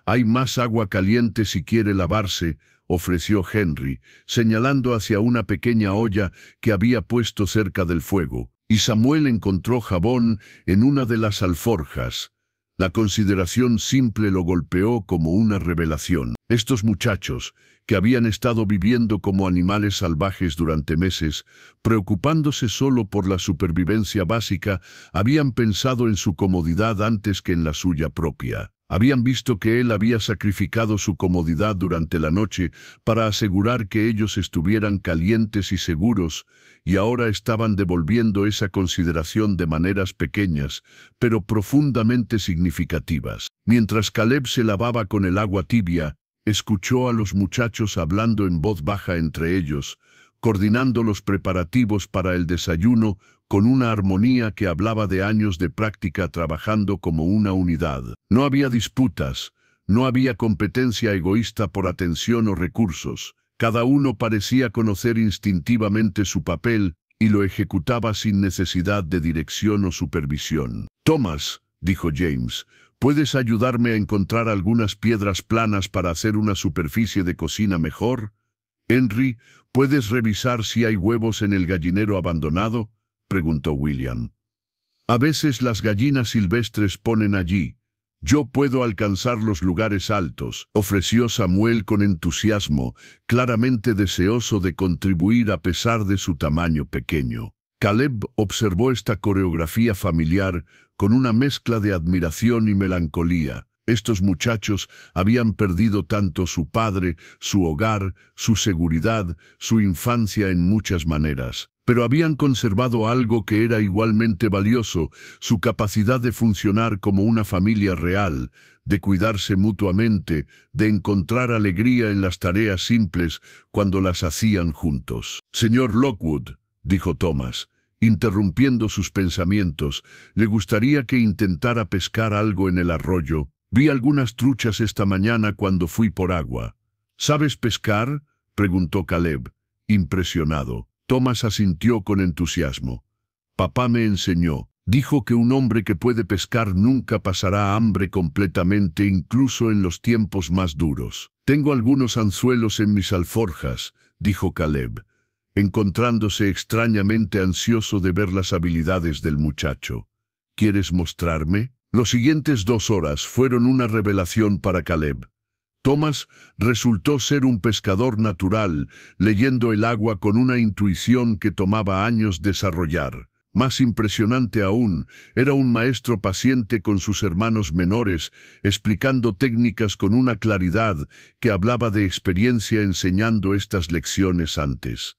«Hay más agua caliente si quiere lavarse», ofreció Henry, señalando hacia una pequeña olla que había puesto cerca del fuego, y Samuel encontró jabón en una de las alforjas. La consideración simple lo golpeó como una revelación. Estos muchachos, que habían estado viviendo como animales salvajes durante meses, preocupándose solo por la supervivencia básica, habían pensado en su comodidad antes que en la suya propia. Habían visto que él había sacrificado su comodidad durante la noche para asegurar que ellos estuvieran calientes y seguros, y ahora estaban devolviendo esa consideración de maneras pequeñas, pero profundamente significativas. Mientras Caleb se lavaba con el agua tibia, escuchó a los muchachos hablando en voz baja entre ellos, coordinando los preparativos para el desayuno con una armonía que hablaba de años de práctica trabajando como una unidad. No había disputas, no había competencia egoísta por atención o recursos. Cada uno parecía conocer instintivamente su papel y lo ejecutaba sin necesidad de dirección o supervisión. «Thomas», dijo James, «¿puedes ayudarme a encontrar algunas piedras planas para hacer una superficie de cocina mejor? Henry, ¿puedes revisar si hay huevos en el gallinero abandonado?», preguntó William. «A veces las gallinas silvestres ponen allí. Yo puedo alcanzar los lugares altos», ofreció Samuel con entusiasmo, claramente deseoso de contribuir a pesar de su tamaño pequeño. Caleb observó esta coreografía familiar con una mezcla de admiración y melancolía. Estos muchachos habían perdido tanto su padre, su hogar, su seguridad, su infancia en muchas maneras. Pero habían conservado algo que era igualmente valioso, su capacidad de funcionar como una familia real, de cuidarse mutuamente, de encontrar alegría en las tareas simples cuando las hacían juntos. «Señor Lockwood», dijo Thomas, interrumpiendo sus pensamientos, «le gustaría que intentara pescar algo en el arroyo. Vi algunas truchas esta mañana cuando fui por agua». «¿Sabes pescar?», preguntó Caleb, impresionado. Thomas asintió con entusiasmo. «Papá me enseñó. Dijo que un hombre que puede pescar nunca pasará hambre completamente, incluso en los tiempos más duros». «Tengo algunos anzuelos en mis alforjas», dijo Caleb, encontrándose extrañamente ansioso de ver las habilidades del muchacho. «¿Quieres mostrarme?». Los siguientes 2 horas fueron una revelación para Caleb. Thomas resultó ser un pescador natural, leyendo el agua con una intuición que tomaba años desarrollar. Más impresionante aún, era un maestro paciente con sus hermanos menores, explicando técnicas con una claridad que hablaba de experiencia enseñando estas lecciones antes.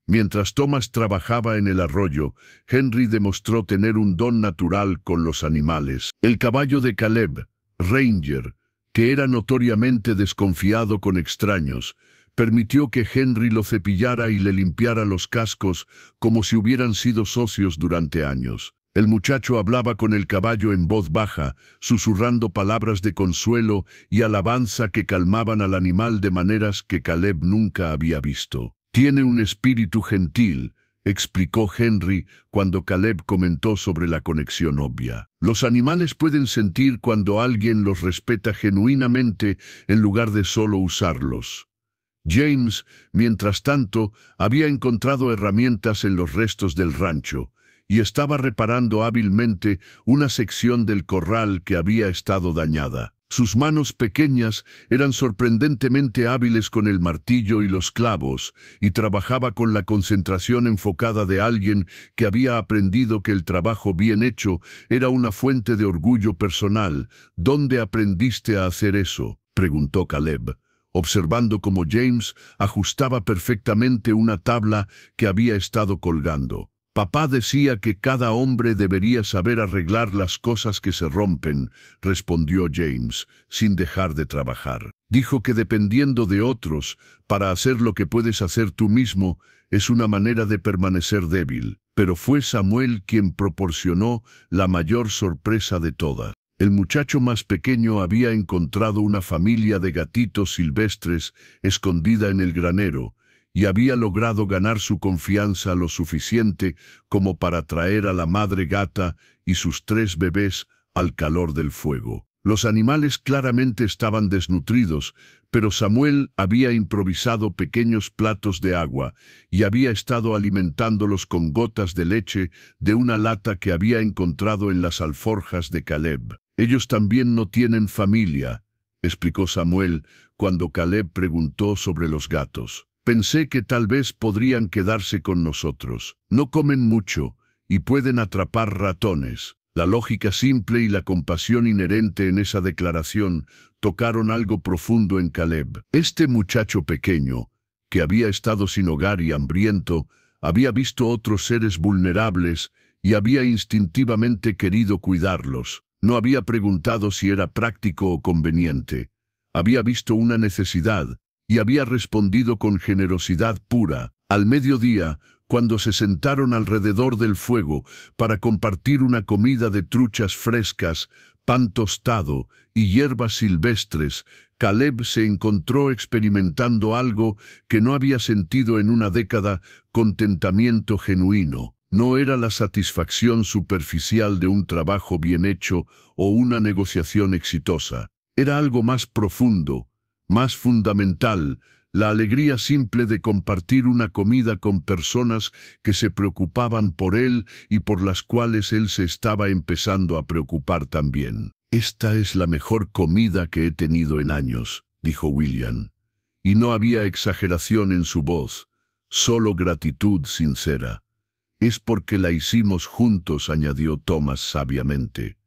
Mientras Thomas trabajaba en el arroyo, Henry demostró tener un don natural con los animales. El caballo de Caleb, Ranger, que era notoriamente desconfiado con extraños, permitió que Henry lo cepillara y le limpiara los cascos como si hubieran sido socios durante años. El muchacho hablaba con el caballo en voz baja, susurrando palabras de consuelo y alabanza que calmaban al animal de maneras que Caleb nunca había visto. «Tiene un espíritu gentil», explicó Henry cuando Caleb comentó sobre la conexión obvia. «Los animales pueden sentir cuando alguien los respeta genuinamente en lugar de solo usarlos». James, mientras tanto, había encontrado herramientas en los restos del rancho y estaba reparando hábilmente una sección del corral que había estado dañada. Sus manos pequeñas eran sorprendentemente hábiles con el martillo y los clavos, y trabajaba con la concentración enfocada de alguien que había aprendido que el trabajo bien hecho era una fuente de orgullo personal. «¿Dónde aprendiste a hacer eso?», preguntó Caleb, observando cómo James ajustaba perfectamente una tabla que había estado colgando. «Papá decía que cada hombre debería saber arreglar las cosas que se rompen», respondió James, sin dejar de trabajar. «Dijo que dependiendo de otros, para hacer lo que puedes hacer tú mismo, es una manera de permanecer débil». Pero fue Samuel quien proporcionó la mayor sorpresa de todas. El muchacho más pequeño había encontrado una familia de gatitos silvestres escondida en el granero, y había logrado ganar su confianza lo suficiente como para traer a la madre gata y sus 3 bebés al calor del fuego. Los animales claramente estaban desnutridos, pero Samuel había improvisado pequeños platos de agua y había estado alimentándolos con gotas de leche de una lata que había encontrado en las alforjas de Caleb. «Ellos también no tienen familia», explicó Samuel cuando Caleb preguntó sobre los gatos. «Pensé que tal vez podrían quedarse con nosotros. No comen mucho y pueden atrapar ratones». La lógica simple y la compasión inherente en esa declaración tocaron algo profundo en Caleb. Este muchacho pequeño, que había estado sin hogar y hambriento, había visto otros seres vulnerables y había instintivamente querido cuidarlos. No había preguntado si era práctico o conveniente. Había visto una necesidad y había respondido con generosidad pura. Al mediodía, cuando se sentaron alrededor del fuego para compartir una comida de truchas frescas, pan tostado y hierbas silvestres, Caleb se encontró experimentando algo que no había sentido en una década: contentamiento genuino. No era la satisfacción superficial de un trabajo bien hecho o una negociación exitosa. Era algo más profundo, más fundamental: la alegría simple de compartir una comida con personas que se preocupaban por él y por las cuales él se estaba empezando a preocupar también. «Esta es la mejor comida que he tenido en años», dijo William. Y no había exageración en su voz, solo gratitud sincera. «Es porque la hicimos juntos», añadió Thomas sabiamente.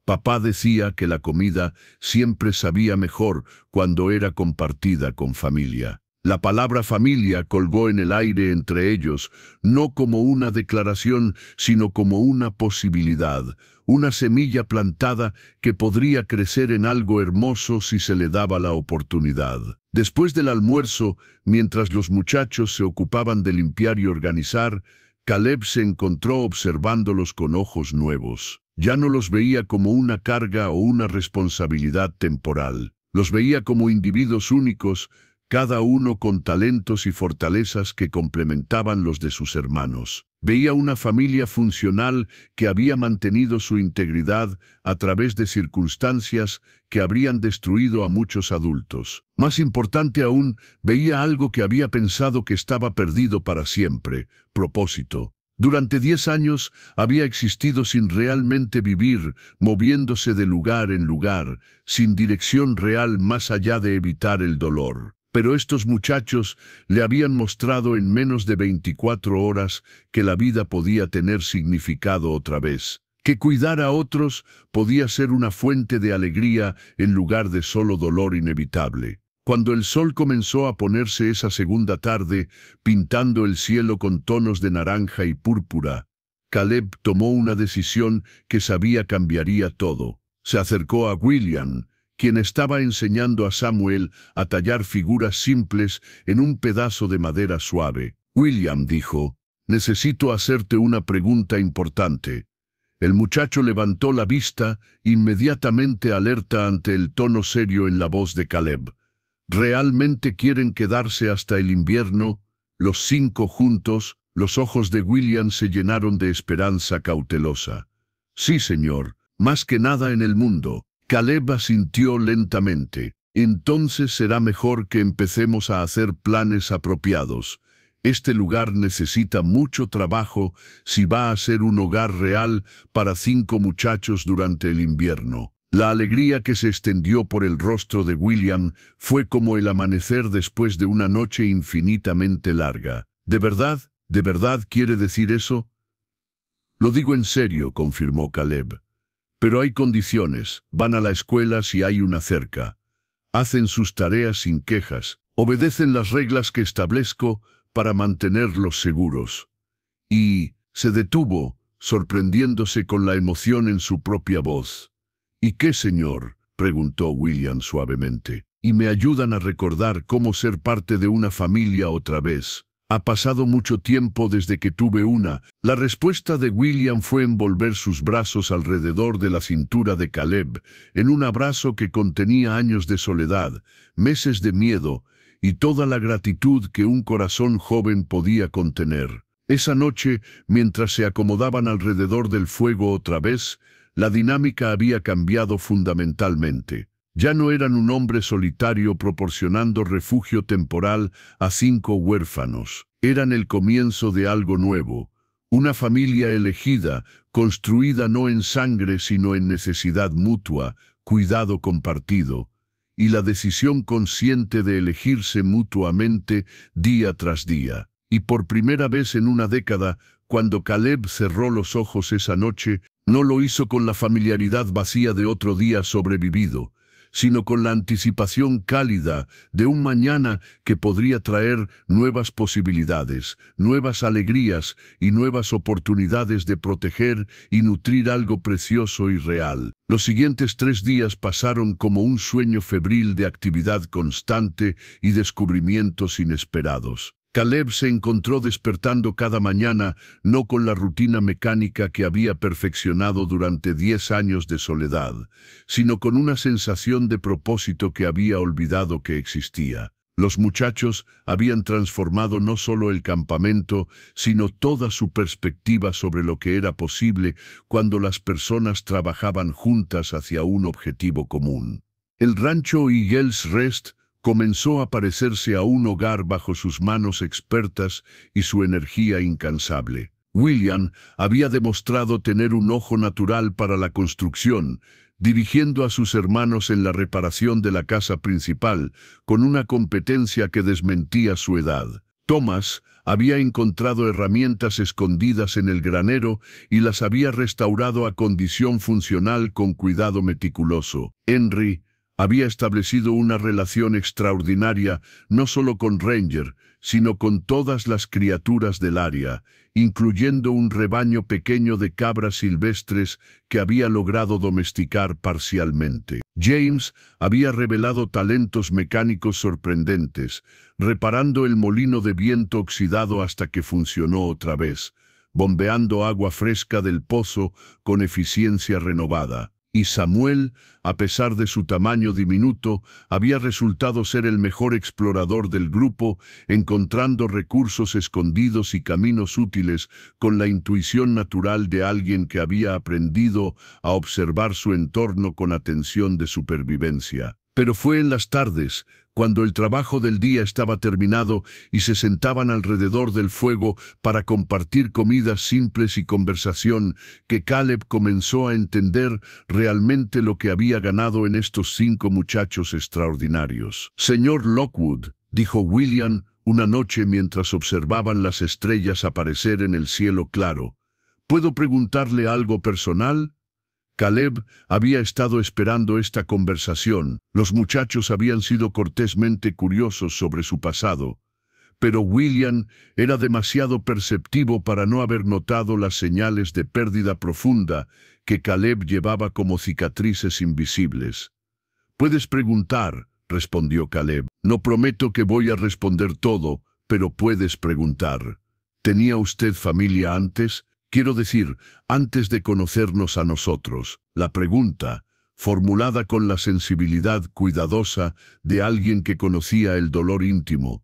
Papá decía que la comida siempre sabía mejor cuando era compartida con familia. La palabra familia colgó en el aire entre ellos, no como una declaración, sino como una posibilidad, una semilla plantada que podría crecer en algo hermoso si se le daba la oportunidad. Después del almuerzo, mientras los muchachos se ocupaban de limpiar y organizar, Caleb se encontró observándolos con ojos nuevos. Ya no los veía como una carga o una responsabilidad temporal. Los veía como individuos únicos, cada uno con talentos y fortalezas que complementaban los de sus hermanos. Veía una familia funcional que había mantenido su integridad a través de circunstancias que habrían destruido a muchos adultos. Más importante aún, veía algo que había pensado que estaba perdido para siempre: propósito. Durante 10 años había existido sin realmente vivir, moviéndose de lugar en lugar, sin dirección real más allá de evitar el dolor. Pero estos muchachos le habían mostrado en menos de 24 horas que la vida podía tener significado otra vez, que cuidar a otros podía ser una fuente de alegría en lugar de solo dolor inevitable. Cuando el sol comenzó a ponerse esa segunda tarde, pintando el cielo con tonos de naranja y púrpura, Caleb tomó una decisión que sabía cambiaría todo. Se acercó a William, quien estaba enseñando a Samuel a tallar figuras simples en un pedazo de madera suave. «William», dijo, «necesito hacerte una pregunta importante». El muchacho levantó la vista, inmediatamente alerta ante el tono serio en la voz de Caleb. «¿Realmente quieren quedarse hasta el invierno, los 5 juntos?» Los ojos de William se llenaron de esperanza cautelosa. «Sí, señor, más que nada en el mundo». Caleb asintió lentamente. «Entonces será mejor que empecemos a hacer planes apropiados. Este lugar necesita mucho trabajo si va a ser un hogar real para 5 muchachos durante el invierno». La alegría que se extendió por el rostro de William fue como el amanecer después de una noche infinitamente larga. ¿De verdad quiere decir eso?» «Lo digo en serio», confirmó Caleb. «Pero hay condiciones. Van a la escuela si hay una cerca. Hacen sus tareas sin quejas. Obedecen las reglas que establezco para mantenerlos seguros». Y se detuvo, sorprendiéndose con la emoción en su propia voz. «¿Y qué, señor?», preguntó William suavemente. «Y me ayudan a recordar cómo ser parte de una familia otra vez. Ha pasado mucho tiempo desde que tuve una». La respuesta de William fue envolver sus brazos alrededor de la cintura de Caleb, en un abrazo que contenía años de soledad, meses de miedo y toda la gratitud que un corazón joven podía contener. Esa noche, mientras se acomodaban alrededor del fuego otra vez, la dinámica había cambiado fundamentalmente. Ya no eran un hombre solitario proporcionando refugio temporal a 5 huérfanos. Eran el comienzo de algo nuevo. Una familia elegida, construida no en sangre sino en necesidad mutua, cuidado compartido, y la decisión consciente de elegirse mutuamente día tras día. Y por primera vez en una década, cuando Caleb cerró los ojos esa noche, no lo hizo con la familiaridad vacía de otro día sobrevivido, sino con la anticipación cálida de un mañana que podría traer nuevas posibilidades, nuevas alegrías y nuevas oportunidades de proteger y nutrir algo precioso y real. Los siguientes 3 días pasaron como un sueño febril de actividad constante y descubrimientos inesperados. Caleb se encontró despertando cada mañana, no con la rutina mecánica que había perfeccionado durante 10 años de soledad, sino con una sensación de propósito que había olvidado que existía. Los muchachos habían transformado no solo el campamento, sino toda su perspectiva sobre lo que era posible cuando las personas trabajaban juntas hacia un objetivo común. El rancho Eagles Rest comenzó a parecerse a un hogar bajo sus manos expertas y su energía incansable. William había demostrado tener un ojo natural para la construcción, dirigiendo a sus hermanos en la reparación de la casa principal, con una competencia que desmentía su edad. Thomas había encontrado herramientas escondidas en el granero y las había restaurado a condición funcional con cuidado meticuloso. Henry había establecido una relación extraordinaria no solo con Ranger, sino con todas las criaturas del área, incluyendo un rebaño pequeño de cabras silvestres que había logrado domesticar parcialmente. James había revelado talentos mecánicos sorprendentes, reparando el molino de viento oxidado hasta que funcionó otra vez, bombeando agua fresca del pozo con eficiencia renovada. Y Samuel, a pesar de su tamaño diminuto, había resultado ser el mejor explorador del grupo, encontrando recursos escondidos y caminos útiles con la intuición natural de alguien que había aprendido a observar su entorno con atención de supervivencia. Pero fue en las tardes, cuando el trabajo del día estaba terminado y se sentaban alrededor del fuego para compartir comidas simples y conversación, que Caleb comenzó a entender realmente lo que había ganado en estos 5 muchachos extraordinarios. «Señor Lockwood», dijo William una noche mientras observaban las estrellas aparecer en el cielo claro, «¿puedo preguntarle algo personal?» Caleb había estado esperando esta conversación. Los muchachos habían sido cortésmente curiosos sobre su pasado, pero William era demasiado perceptivo para no haber notado las señales de pérdida profunda que Caleb llevaba como cicatrices invisibles. «Puedes preguntar», respondió Caleb. «No prometo que voy a responder todo, pero puedes preguntar. ¿Tenía usted familia antes? Quiero decir, antes de conocernos a nosotros». La pregunta, formulada con la sensibilidad cuidadosa de alguien que conocía el dolor íntimo,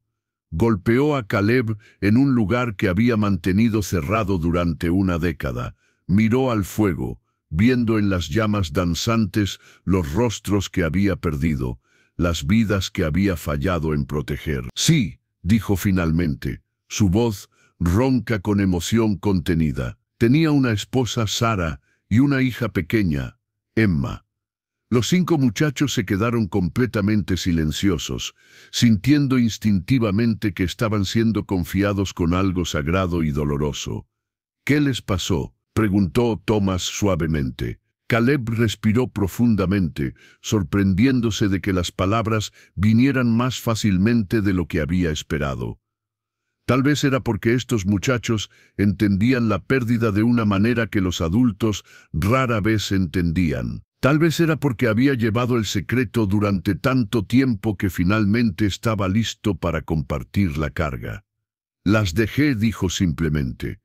golpeó a Caleb en un lugar que había mantenido cerrado durante una década. Miró al fuego, viendo en las llamas danzantes los rostros que había perdido, las vidas que había fallado en proteger. «Sí», dijo finalmente, su voz ronca con emoción contenida. «Tenía una esposa, Sarah, y una hija pequeña, Emma». Los 5 muchachos se quedaron completamente silenciosos, sintiendo instintivamente que estaban siendo confiados con algo sagrado y doloroso. «¿Qué les pasó?», preguntó Thomas suavemente. Caleb respiró profundamente, sorprendiéndose de que las palabras vinieran más fácilmente de lo que había esperado. Tal vez era porque estos muchachos entendían la pérdida de una manera que los adultos rara vez entendían. Tal vez era porque había llevado el secreto durante tanto tiempo que finalmente estaba listo para compartir la carga. «Las dejé», dijo simplemente.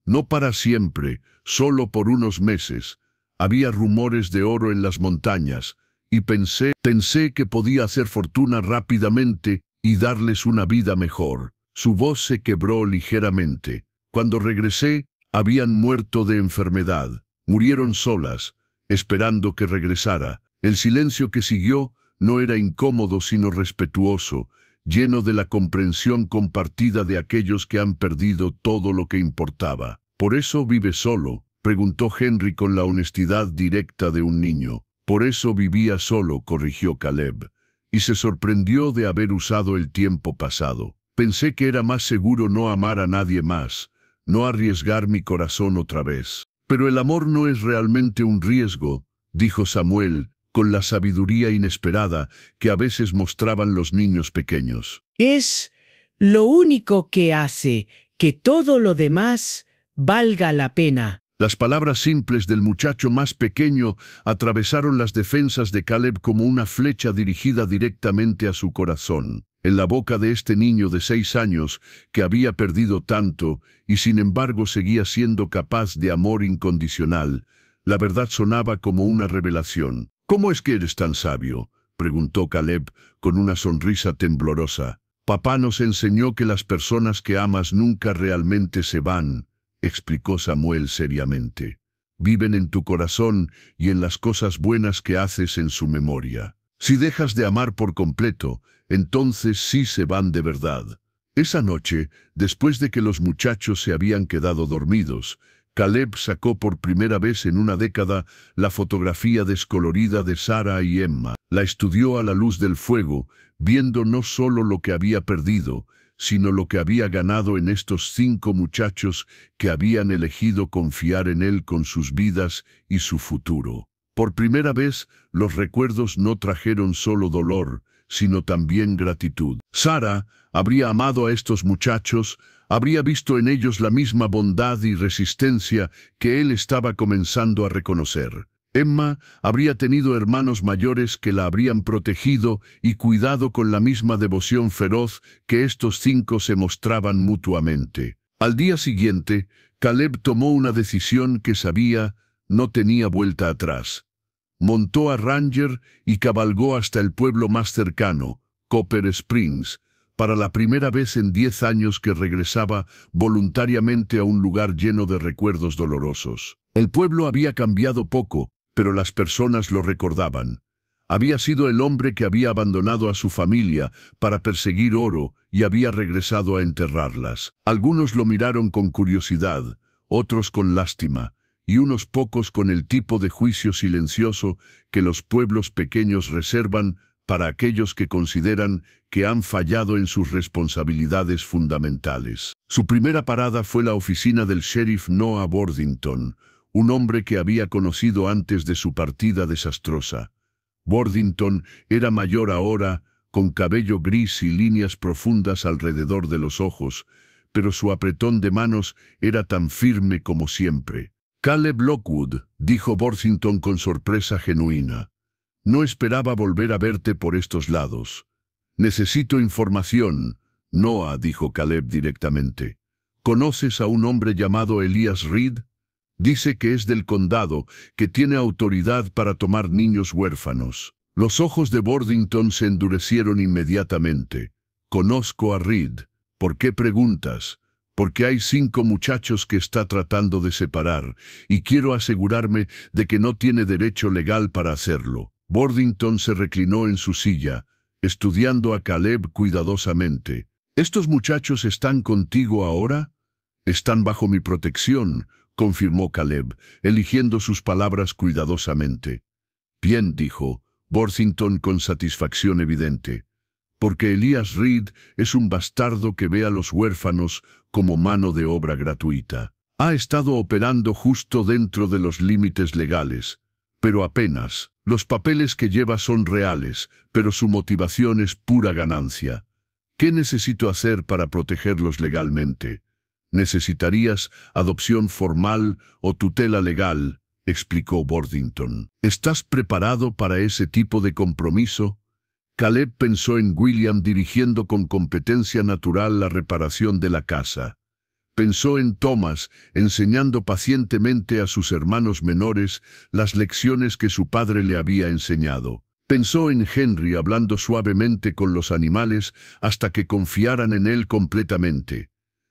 «No para siempre, solo por unos meses. Había rumores de oro en las montañas, y pensé que podía hacer fortuna rápidamente y darles una vida mejor». Su voz se quebró ligeramente. «Cuando regresé, habían muerto de enfermedad. Murieron solas, esperando que regresara». El silencio que siguió no era incómodo sino respetuoso, lleno de la comprensión compartida de aquellos que han perdido todo lo que importaba. «¿Por eso vive solo?», preguntó Henry con la honestidad directa de un niño. «Por eso vivía solo», corrigió Caleb, y se sorprendió de haber usado el tiempo pasado. «Pensé que era más seguro no amar a nadie más, no arriesgar mi corazón otra vez». «Pero el amor no es realmente un riesgo», dijo Samuel, con la sabiduría inesperada que a veces mostraban los niños pequeños. «Es lo único que hace que todo lo demás valga la pena». Las palabras simples del muchacho más pequeño atravesaron las defensas de Caleb como una flecha dirigida directamente a su corazón. en la boca de este niño de 6 años que había perdido tanto y sin embargo seguía siendo capaz de amor incondicional. La verdad sonaba como una revelación. «¿Cómo es que eres tan sabio?», preguntó Caleb con una sonrisa temblorosa. «Papá nos enseñó que las personas que amas nunca realmente se van», explicó Samuel seriamente. «Viven en tu corazón y en las cosas buenas que haces en su memoria. Si dejas de amar por completo, entonces sí se van de verdad». Esa noche, después de que los muchachos se habían quedado dormidos, Caleb sacó por primera vez en una década la fotografía descolorida de Sara y Emma. La estudió a la luz del fuego, viendo no solo lo que había perdido, sino lo que había ganado en estos 5 muchachos que habían elegido confiar en él con sus vidas y su futuro. Por primera vez, los recuerdos no trajeron solo dolor, sino también gratitud. Sara habría amado a estos muchachos, habría visto en ellos la misma bondad y resistencia que él estaba comenzando a reconocer. Emma habría tenido hermanos mayores que la habrían protegido y cuidado con la misma devoción feroz que estos 5 se mostraban mutuamente. Al día siguiente, Caleb tomó una decisión que sabía no tenía vuelta atrás. Montó a Ranger y cabalgó hasta el pueblo más cercano, Copper Springs, para la primera vez en 10 años que regresaba voluntariamente a un lugar lleno de recuerdos dolorosos. El pueblo había cambiado poco, pero las personas lo recordaban. Había sido el hombre que había abandonado a su familia para perseguir oro y había regresado a enterrarlas. Algunos lo miraron con curiosidad, otros con lástima, y unos pocos con el tipo de juicio silencioso que los pueblos pequeños reservan para aquellos que consideran que han fallado en sus responsabilidades fundamentales. Su primera parada fue la oficina del sheriff Noah Worthington, un hombre que había conocido antes de su partida desastrosa. Worthington era mayor ahora, con cabello gris y líneas profundas alrededor de los ojos, pero su apretón de manos era tan firme como siempre. «Caleb Lockwood», dijo Worthington con sorpresa genuina. «No esperaba volver a verte por estos lados». «Necesito información», Noah, dijo Caleb directamente. «¿Conoces a un hombre llamado Elias Reed? Dice que es del condado, que tiene autoridad para tomar niños huérfanos». Los ojos de Worthington se endurecieron inmediatamente. «Conozco a Reed. ¿Por qué preguntas?» «Porque hay 5 muchachos que está tratando de separar, y quiero asegurarme de que no tiene derecho legal para hacerlo». Worthington se reclinó en su silla, estudiando a Caleb cuidadosamente. «¿Estos muchachos están contigo ahora?» «Están bajo mi protección», confirmó Caleb, eligiendo sus palabras cuidadosamente. «Bien», dijo Worthington con satisfacción evidente. «Porque Elias Reed es un bastardo que ve a los huérfanos como mano de obra gratuita. Ha estado operando justo dentro de los límites legales, pero apenas. Los papeles que lleva son reales, pero su motivación es pura ganancia. ¿Qué necesito hacer para protegerlos legalmente?» «Necesitarías adopción formal o tutela legal», explicó Worthington. «¿Estás preparado para ese tipo de compromiso?» Caleb pensó en William dirigiendo con competencia natural la reparación de la casa. Pensó en Thomas enseñando pacientemente a sus hermanos menores las lecciones que su padre le había enseñado. Pensó en Henry hablando suavemente con los animales hasta que confiaran en él completamente.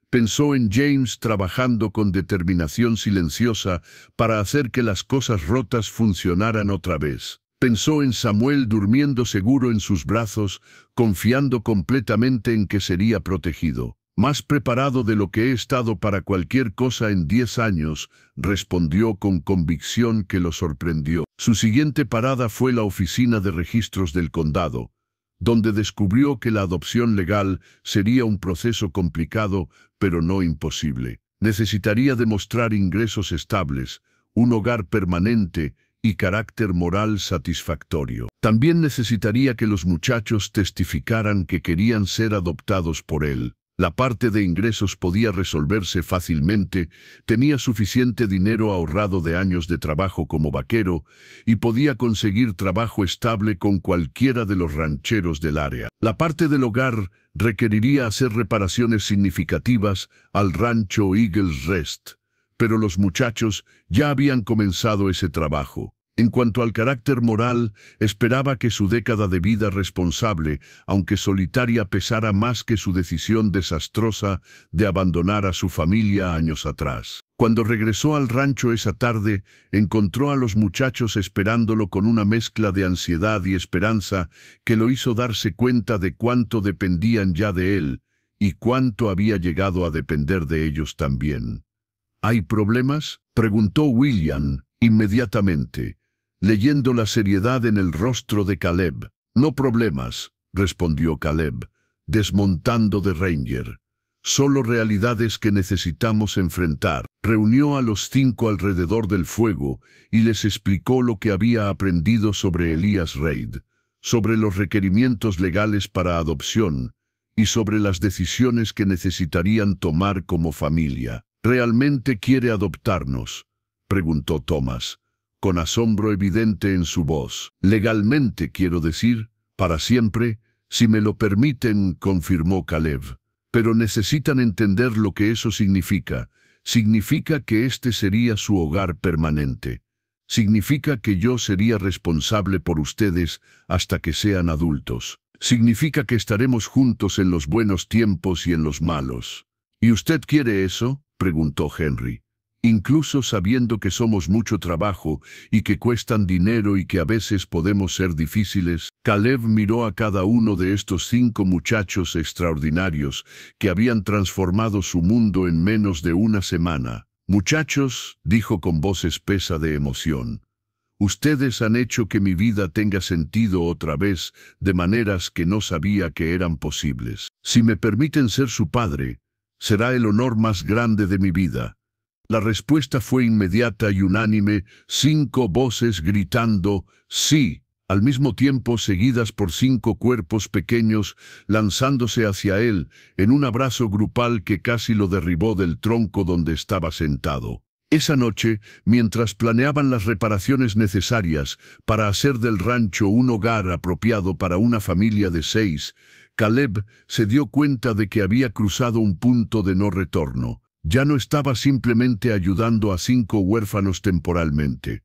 Pensó en James trabajando con determinación silenciosa para hacer que las cosas rotas funcionaran otra vez. Pensó en Samuel durmiendo seguro en sus brazos, confiando completamente en que sería protegido. «Más preparado de lo que he estado para cualquier cosa en 10 años», respondió con convicción que lo sorprendió. Su siguiente parada fue la oficina de registros del condado, donde descubrió que la adopción legal sería un proceso complicado, pero no imposible. Necesitaría demostrar ingresos estables, un hogar permanente y carácter moral satisfactorio. También necesitaría que los muchachos testificaran que querían ser adoptados por él. La parte de ingresos podía resolverse fácilmente, tenía suficiente dinero ahorrado de años de trabajo como vaquero y podía conseguir trabajo estable con cualquiera de los rancheros del área. La parte del hogar requeriría hacer reparaciones significativas al rancho Eagles Rest, pero los muchachos ya habían comenzado ese trabajo. En cuanto al carácter moral, esperaba que su década de vida responsable, aunque solitaria, pesara más que su decisión desastrosa de abandonar a su familia años atrás. Cuando regresó al rancho esa tarde, encontró a los muchachos esperándolo con una mezcla de ansiedad y esperanza que lo hizo darse cuenta de cuánto dependían ya de él y cuánto había llegado a depender de ellos también. ¿Hay problemas?, preguntó William inmediatamente, leyendo la seriedad en el rostro de Caleb. No problemas, respondió Caleb, desmontando de Ranger. Solo realidades que necesitamos enfrentar. Reunió a los 5 alrededor del fuego y les explicó lo que había aprendido sobre Elias Reid, sobre los requerimientos legales para adopción y sobre las decisiones que necesitarían tomar como familia. ¿Realmente quiere adoptarnos?, preguntó Thomas, con asombro evidente en su voz. Legalmente, quiero decir, para siempre, si me lo permiten, confirmó Caleb. Pero necesitan entender lo que eso significa. Significa que este sería su hogar permanente. Significa que yo sería responsable por ustedes hasta que sean adultos. Significa que estaremos juntos en los buenos tiempos y en los malos. ¿Y usted quiere eso?, preguntó Henry. Incluso sabiendo que somos mucho trabajo y que cuestan dinero y que a veces podemos ser difíciles, Caleb miró a cada uno de estos 5 muchachos extraordinarios que habían transformado su mundo en menos de una semana. «Muchachos», dijo con voz espesa de emoción, «ustedes han hecho que mi vida tenga sentido otra vez de maneras que no sabía que eran posibles. Si me permiten ser su padre, será el honor más grande de mi vida». La respuesta fue inmediata y unánime, 5 voces gritando «sí», al mismo tiempo seguidas por 5 cuerpos pequeños lanzándose hacia él en un abrazo grupal que casi lo derribó del tronco donde estaba sentado. Esa noche, mientras planeaban las reparaciones necesarias para hacer del rancho un hogar apropiado para una familia de 6, Caleb se dio cuenta de que había cruzado un punto de no retorno. Ya no estaba simplemente ayudando a 5 huérfanos temporalmente.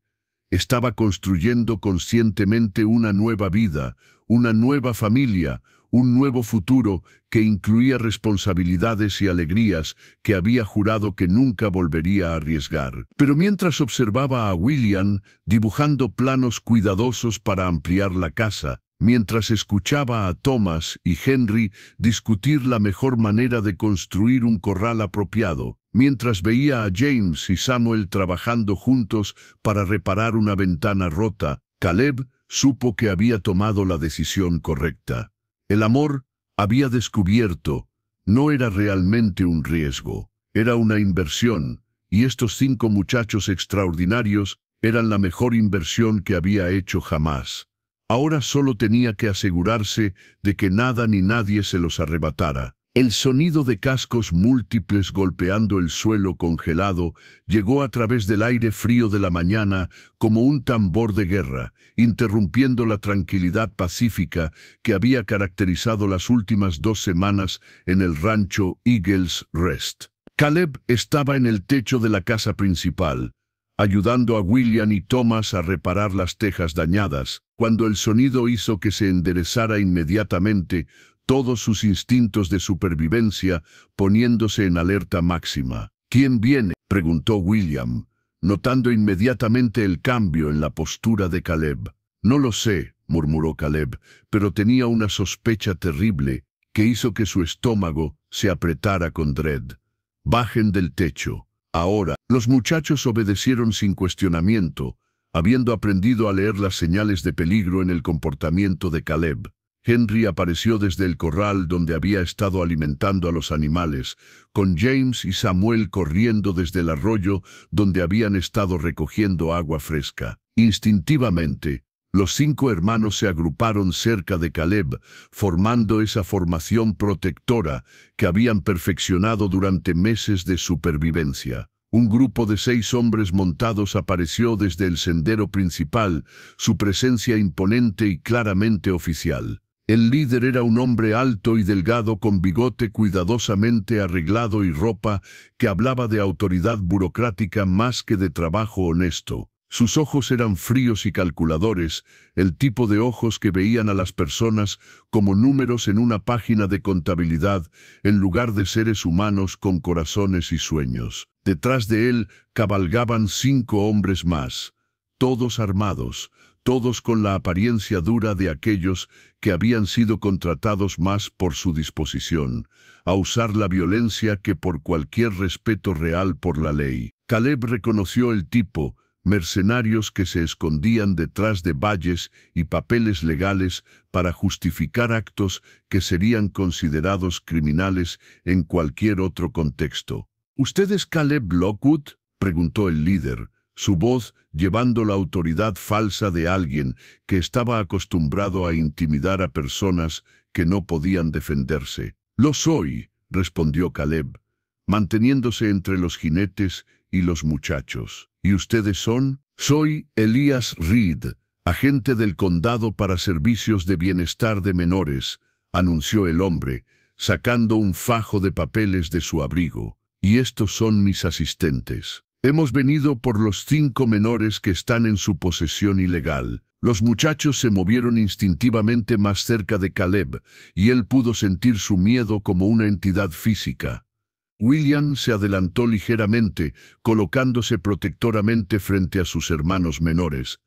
Estaba construyendo conscientemente una nueva vida, una nueva familia, un nuevo futuro que incluía responsabilidades y alegrías que había jurado que nunca volvería a arriesgar. Pero mientras observaba a William dibujando planos cuidadosos para ampliar la casa, mientras escuchaba a Thomas y Henry discutir la mejor manera de construir un corral apropiado, mientras veía a James y Samuel trabajando juntos para reparar una ventana rota, Caleb supo que había tomado la decisión correcta. El amor, había descubierto, no era realmente un riesgo, era una inversión, y estos 5 muchachos extraordinarios eran la mejor inversión que había hecho jamás. Ahora solo tenía que asegurarse de que nada ni nadie se los arrebatara. El sonido de cascos múltiples golpeando el suelo congelado llegó a través del aire frío de la mañana como un tambor de guerra, interrumpiendo la tranquilidad pacífica que había caracterizado las últimas 2 semanas en el rancho Eagles Rest. Caleb estaba en el techo de la casa principal, ayudando a William y Thomas a reparar las tejas dañadas, cuando el sonido hizo que se enderezara inmediatamente todos sus instintos de supervivencia poniéndose en alerta máxima. «¿Quién viene?», preguntó William, notando inmediatamente el cambio en la postura de Caleb. «No lo sé», murmuró Caleb, pero tenía una sospecha terrible que hizo que su estómago se apretara con dread. «Bajen del techo. Ahora». Los muchachos obedecieron sin cuestionamiento, habiendo aprendido a leer las señales de peligro en el comportamiento de Caleb. Henry apareció desde el corral donde había estado alimentando a los animales, con James y Samuel corriendo desde el arroyo donde habían estado recogiendo agua fresca. Instintivamente, Los 5 hermanos se agruparon cerca de Caleb, formando esa formación protectora que habían perfeccionado durante meses de supervivencia. Un grupo de 6 hombres montados apareció desde el sendero principal, su presencia imponente y claramente oficial. El líder era un hombre alto y delgado con bigote cuidadosamente arreglado y ropa que hablaba de autoridad burocrática más que de trabajo honesto. Sus ojos eran fríos y calculadores, el tipo de ojos que veían a las personas como números en una página de contabilidad en lugar de seres humanos con corazones y sueños. Detrás de él cabalgaban 5 hombres más, todos armados, todos con la apariencia dura de aquellos que habían sido contratados más por su disposición a usar la violencia que por cualquier respeto real por la ley. Caleb reconoció el tipo, mercenarios que se escondían detrás de valles y papeles legales para justificar actos que serían considerados criminales en cualquier otro contexto. ¿Usted es Caleb Lockwood?, preguntó el líder, su voz llevando la autoridad falsa de alguien que estaba acostumbrado a intimidar a personas que no podían defenderse. «Lo soy», respondió Caleb, manteniéndose entre los jinetes y los muchachos. «¿Y ustedes son?» «Soy Elias Reed, agente del condado para servicios de bienestar de menores», anunció el hombre, sacando un fajo de papeles de su abrigo. «Y estos son mis asistentes. Hemos venido por los 5 menores que están en su posesión ilegal». Los muchachos se movieron instintivamente más cerca de Caleb, y él pudo sentir su miedo como una entidad física. William se adelantó ligeramente, colocándose protectoramente frente a sus hermanos menores,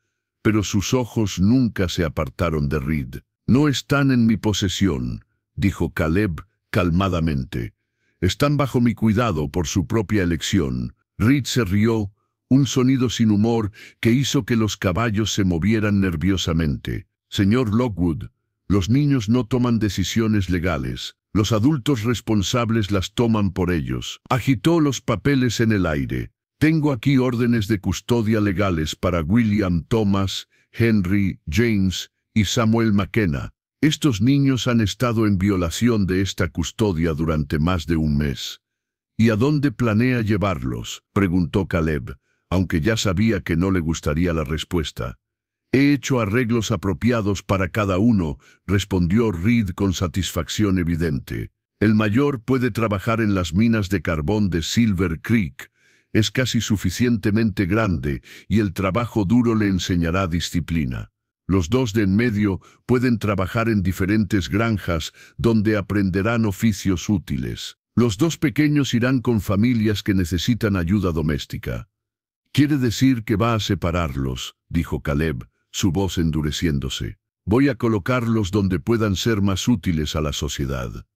pero sus ojos nunca se apartaron de Reed. «No están en mi posesión», dijo Caleb calmadamente. «Están bajo mi cuidado por su propia elección». Reed se rió, un sonido sin humor que hizo que los caballos se movieran nerviosamente. «Señor Lockwood, los niños no toman decisiones legales. Los adultos responsables las toman por ellos». Agitó los papeles en el aire. «Tengo aquí órdenes de custodia legales para William Thomas, Henry, James y Samuel McKenna. Estos niños han estado en violación de esta custodia durante más de un mes». «¿Y a dónde planea llevarlos?», preguntó Caleb, aunque ya sabía que no le gustaría la respuesta. «He hecho arreglos apropiados para cada uno», respondió Reed con satisfacción evidente. «El mayor puede trabajar en las minas de carbón de Silver Creek. Es casi suficientemente grande y el trabajo duro le enseñará disciplina. Los 2 de en medio pueden trabajar en diferentes granjas donde aprenderán oficios útiles. Los 2 pequeños irán con familias que necesitan ayuda doméstica». «Quiere decir que va a separarlos», dijo Caleb, su voz endureciéndose. «Voy a colocarlos donde puedan ser más útiles a la sociedad»,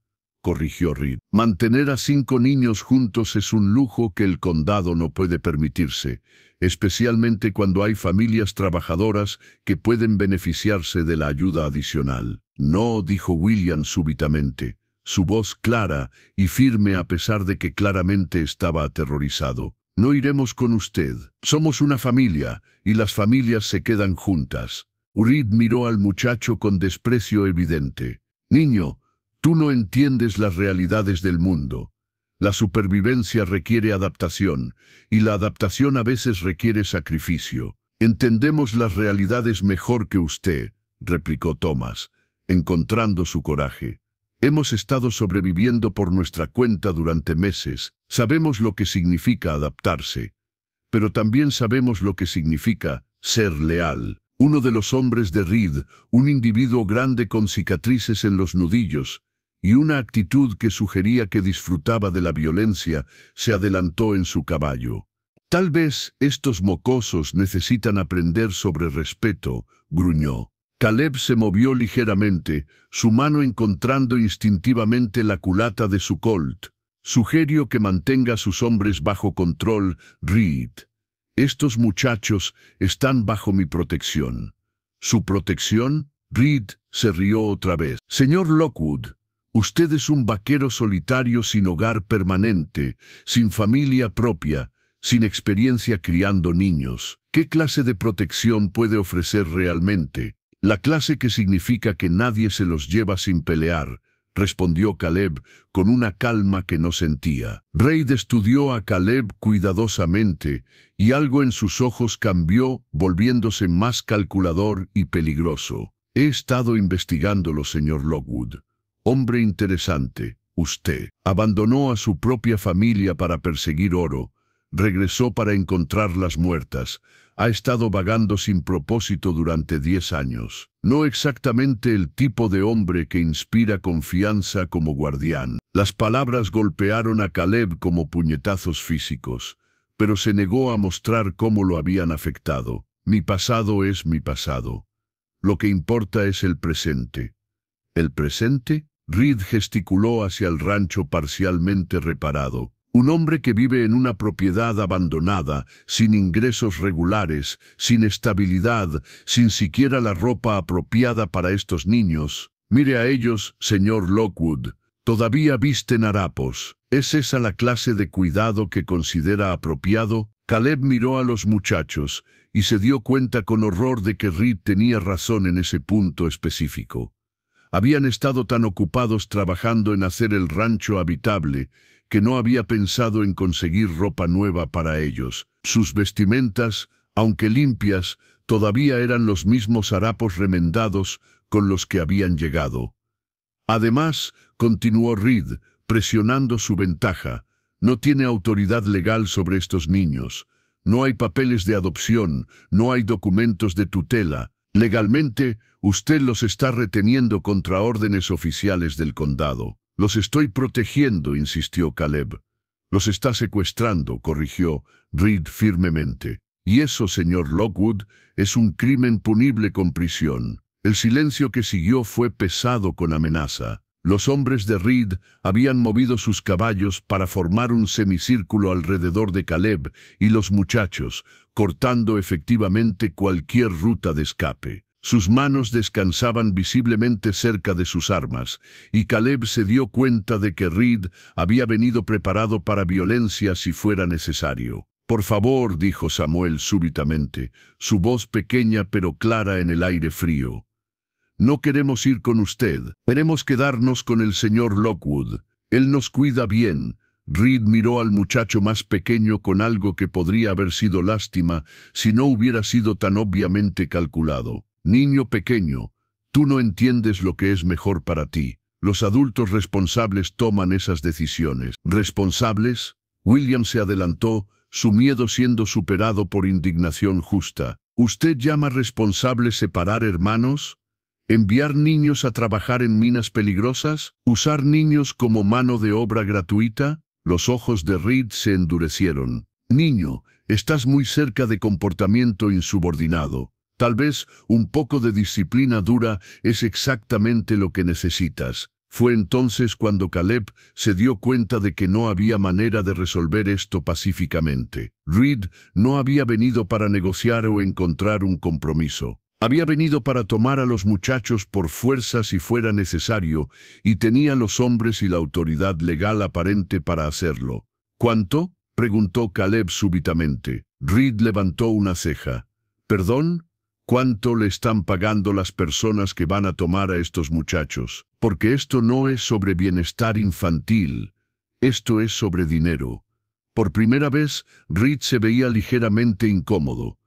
corrigió Reed. «Mantener a 5 niños juntos es un lujo que el condado no puede permitirse, especialmente cuando hay familias trabajadoras que pueden beneficiarse de la ayuda adicional». «No», dijo William súbitamente, su voz clara y firme a pesar de que claramente estaba aterrorizado. «No iremos con usted. Somos una familia, y las familias se quedan juntas». Reed miró al muchacho con desprecio evidente. «Niño, tú no entiendes las realidades del mundo. La supervivencia requiere adaptación, y la adaptación a veces requiere sacrificio. Entendemos las realidades mejor que usted», replicó Thomas, encontrando su coraje. «Hemos estado sobreviviendo por nuestra cuenta durante meses. Sabemos lo que significa adaptarse, pero también sabemos lo que significa ser leal». Uno de los hombres de Reed, un individuo grande con cicatrices en los nudillos y una actitud que sugería que disfrutaba de la violencia, se adelantó en su caballo. «Tal vez estos mocosos necesitan aprender sobre respeto», gruñó. Caleb se movió ligeramente, su mano encontrando instintivamente la culata de su colt. «Sugiero que mantenga a sus hombres bajo control, Reed. Estos muchachos están bajo mi protección». «¿Su protección?». Reed se rió otra vez. «Señor Lockwood, usted es un vaquero solitario sin hogar permanente, sin familia propia, sin experiencia criando niños. ¿Qué clase de protección puede ofrecer realmente? La clase que significa que nadie se los lleva sin pelear, respondió Caleb con una calma que no sentía. Reid estudió a Caleb cuidadosamente y algo en sus ojos cambió, volviéndose más calculador y peligroso. He estado investigándolo, señor Lockwood. Hombre interesante. Usted abandonó a su propia familia para perseguir oro, regresó para encontrarlas muertas, ha estado vagando sin propósito durante 10 años. No exactamente el tipo de hombre que inspira confianza como guardián. Las palabras golpearon a Caleb como puñetazos físicos, pero se negó a mostrar cómo lo habían afectado. Mi pasado es mi pasado. Lo que importa es el presente. ¿El presente? Reid gesticuló hacia el rancho parcialmente reparado. Un hombre que vive en una propiedad abandonada, sin ingresos regulares, sin estabilidad, sin siquiera la ropa apropiada para estos niños. Mire a ellos, señor Lockwood. Todavía visten harapos. ¿Es esa la clase de cuidado que considera apropiado? Caleb miró a los muchachos y se dio cuenta con horror de que Reid tenía razón en ese punto específico. Habían estado tan ocupados trabajando en hacer el rancho habitable que no había pensado en conseguir ropa nueva para ellos. Sus vestimentas, aunque limpias, todavía eran los mismos harapos remendados con los que habían llegado. Además, continuó Reid, presionando su ventaja, no tiene autoridad legal sobre estos niños. No hay papeles de adopción, no hay documentos de tutela. Legalmente, usted los está reteniendo contra órdenes oficiales del condado. Los estoy protegiendo, insistió Caleb. Los está secuestrando, corrigió Reid firmemente. Y eso, señor Lockwood, es un crimen punible con prisión. El silencio que siguió fue pesado con amenaza. Los hombres de Reid habían movido sus caballos para formar un semicírculo alrededor de Caleb y los muchachos, cortando efectivamente cualquier ruta de escape. Sus manos descansaban visiblemente cerca de sus armas, y Caleb se dio cuenta de que Reid había venido preparado para violencia si fuera necesario. «Por favor», dijo Samuel súbitamente, su voz pequeña pero clara en el aire frío. «No queremos ir con usted. Queremos quedarnos con el señor Lockwood. Él nos cuida bien». Reid miró al muchacho más pequeño con algo que podría haber sido lástima si no hubiera sido tan obviamente calculado. «Niño pequeño, tú no entiendes lo que es mejor para ti. Los adultos responsables toman esas decisiones». ¿Responsables? William se adelantó, su miedo siendo superado por indignación justa. ¿Usted llama responsable separar hermanos? ¿Enviar niños a trabajar en minas peligrosas? ¿Usar niños como mano de obra gratuita? Los ojos de Reid se endurecieron. «Niño, estás muy cerca de comportamiento insubordinado. Tal vez un poco de disciplina dura es exactamente lo que necesitas». Fue entonces cuando Caleb se dio cuenta de que no había manera de resolver esto pacíficamente. Reid no había venido para negociar o encontrar un compromiso. Había venido para tomar a los muchachos por fuerza si fuera necesario, y tenía los hombres y la autoridad legal aparente para hacerlo. «¿Cuánto?», preguntó Caleb súbitamente. Reid levantó una ceja. «¿Perdón? ¿Cuánto le están pagando las personas que van a tomar a estos muchachos? Porque esto no es sobre bienestar infantil, esto es sobre dinero». Por primera vez, Reid se veía ligeramente incómodo.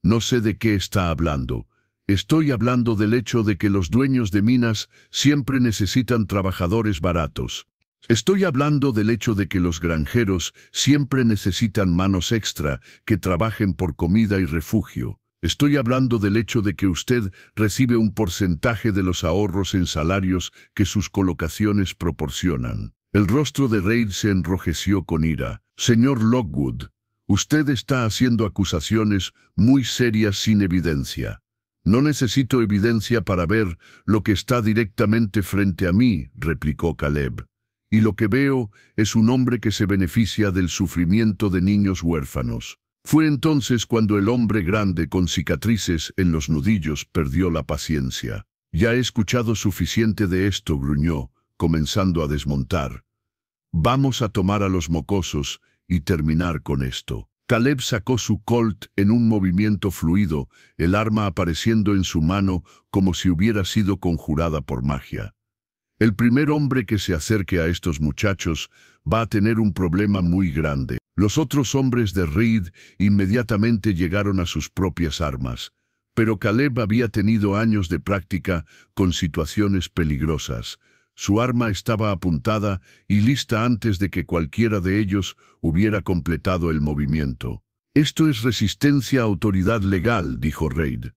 «No sé de qué está hablando. Estoy hablando del hecho de que los dueños de minas siempre necesitan trabajadores baratos. Estoy hablando del hecho de que los granjeros siempre necesitan manos extra que trabajen por comida y refugio. Estoy hablando del hecho de que usted recibe un porcentaje de los ahorros en salarios que sus colocaciones proporcionan». El rostro de Reid se enrojeció con ira. «Señor Lockwood, usted está haciendo acusaciones muy serias sin evidencia». «No necesito evidencia para ver lo que está directamente frente a mí», replicó Caleb. «Y lo que veo es un hombre que se beneficia del sufrimiento de niños huérfanos». Fue entonces cuando el hombre grande con cicatrices en los nudillos perdió la paciencia. «Ya he escuchado suficiente de esto», gruñó, comenzando a desmontar. «Vamos a tomar a los mocosos y terminar con esto». Caleb sacó su Colt en un movimiento fluido, el arma apareciendo en su mano como si hubiera sido conjurada por magia. El primer hombre que se acerque a estos muchachos va a tener un problema muy grande. Los otros hombres de Reed inmediatamente llegaron a sus propias armas, pero Caleb había tenido años de práctica con situaciones peligrosas. Su arma estaba apuntada y lista antes de que cualquiera de ellos hubiera completado el movimiento. «Esto es resistencia a autoridad legal», dijo Reed.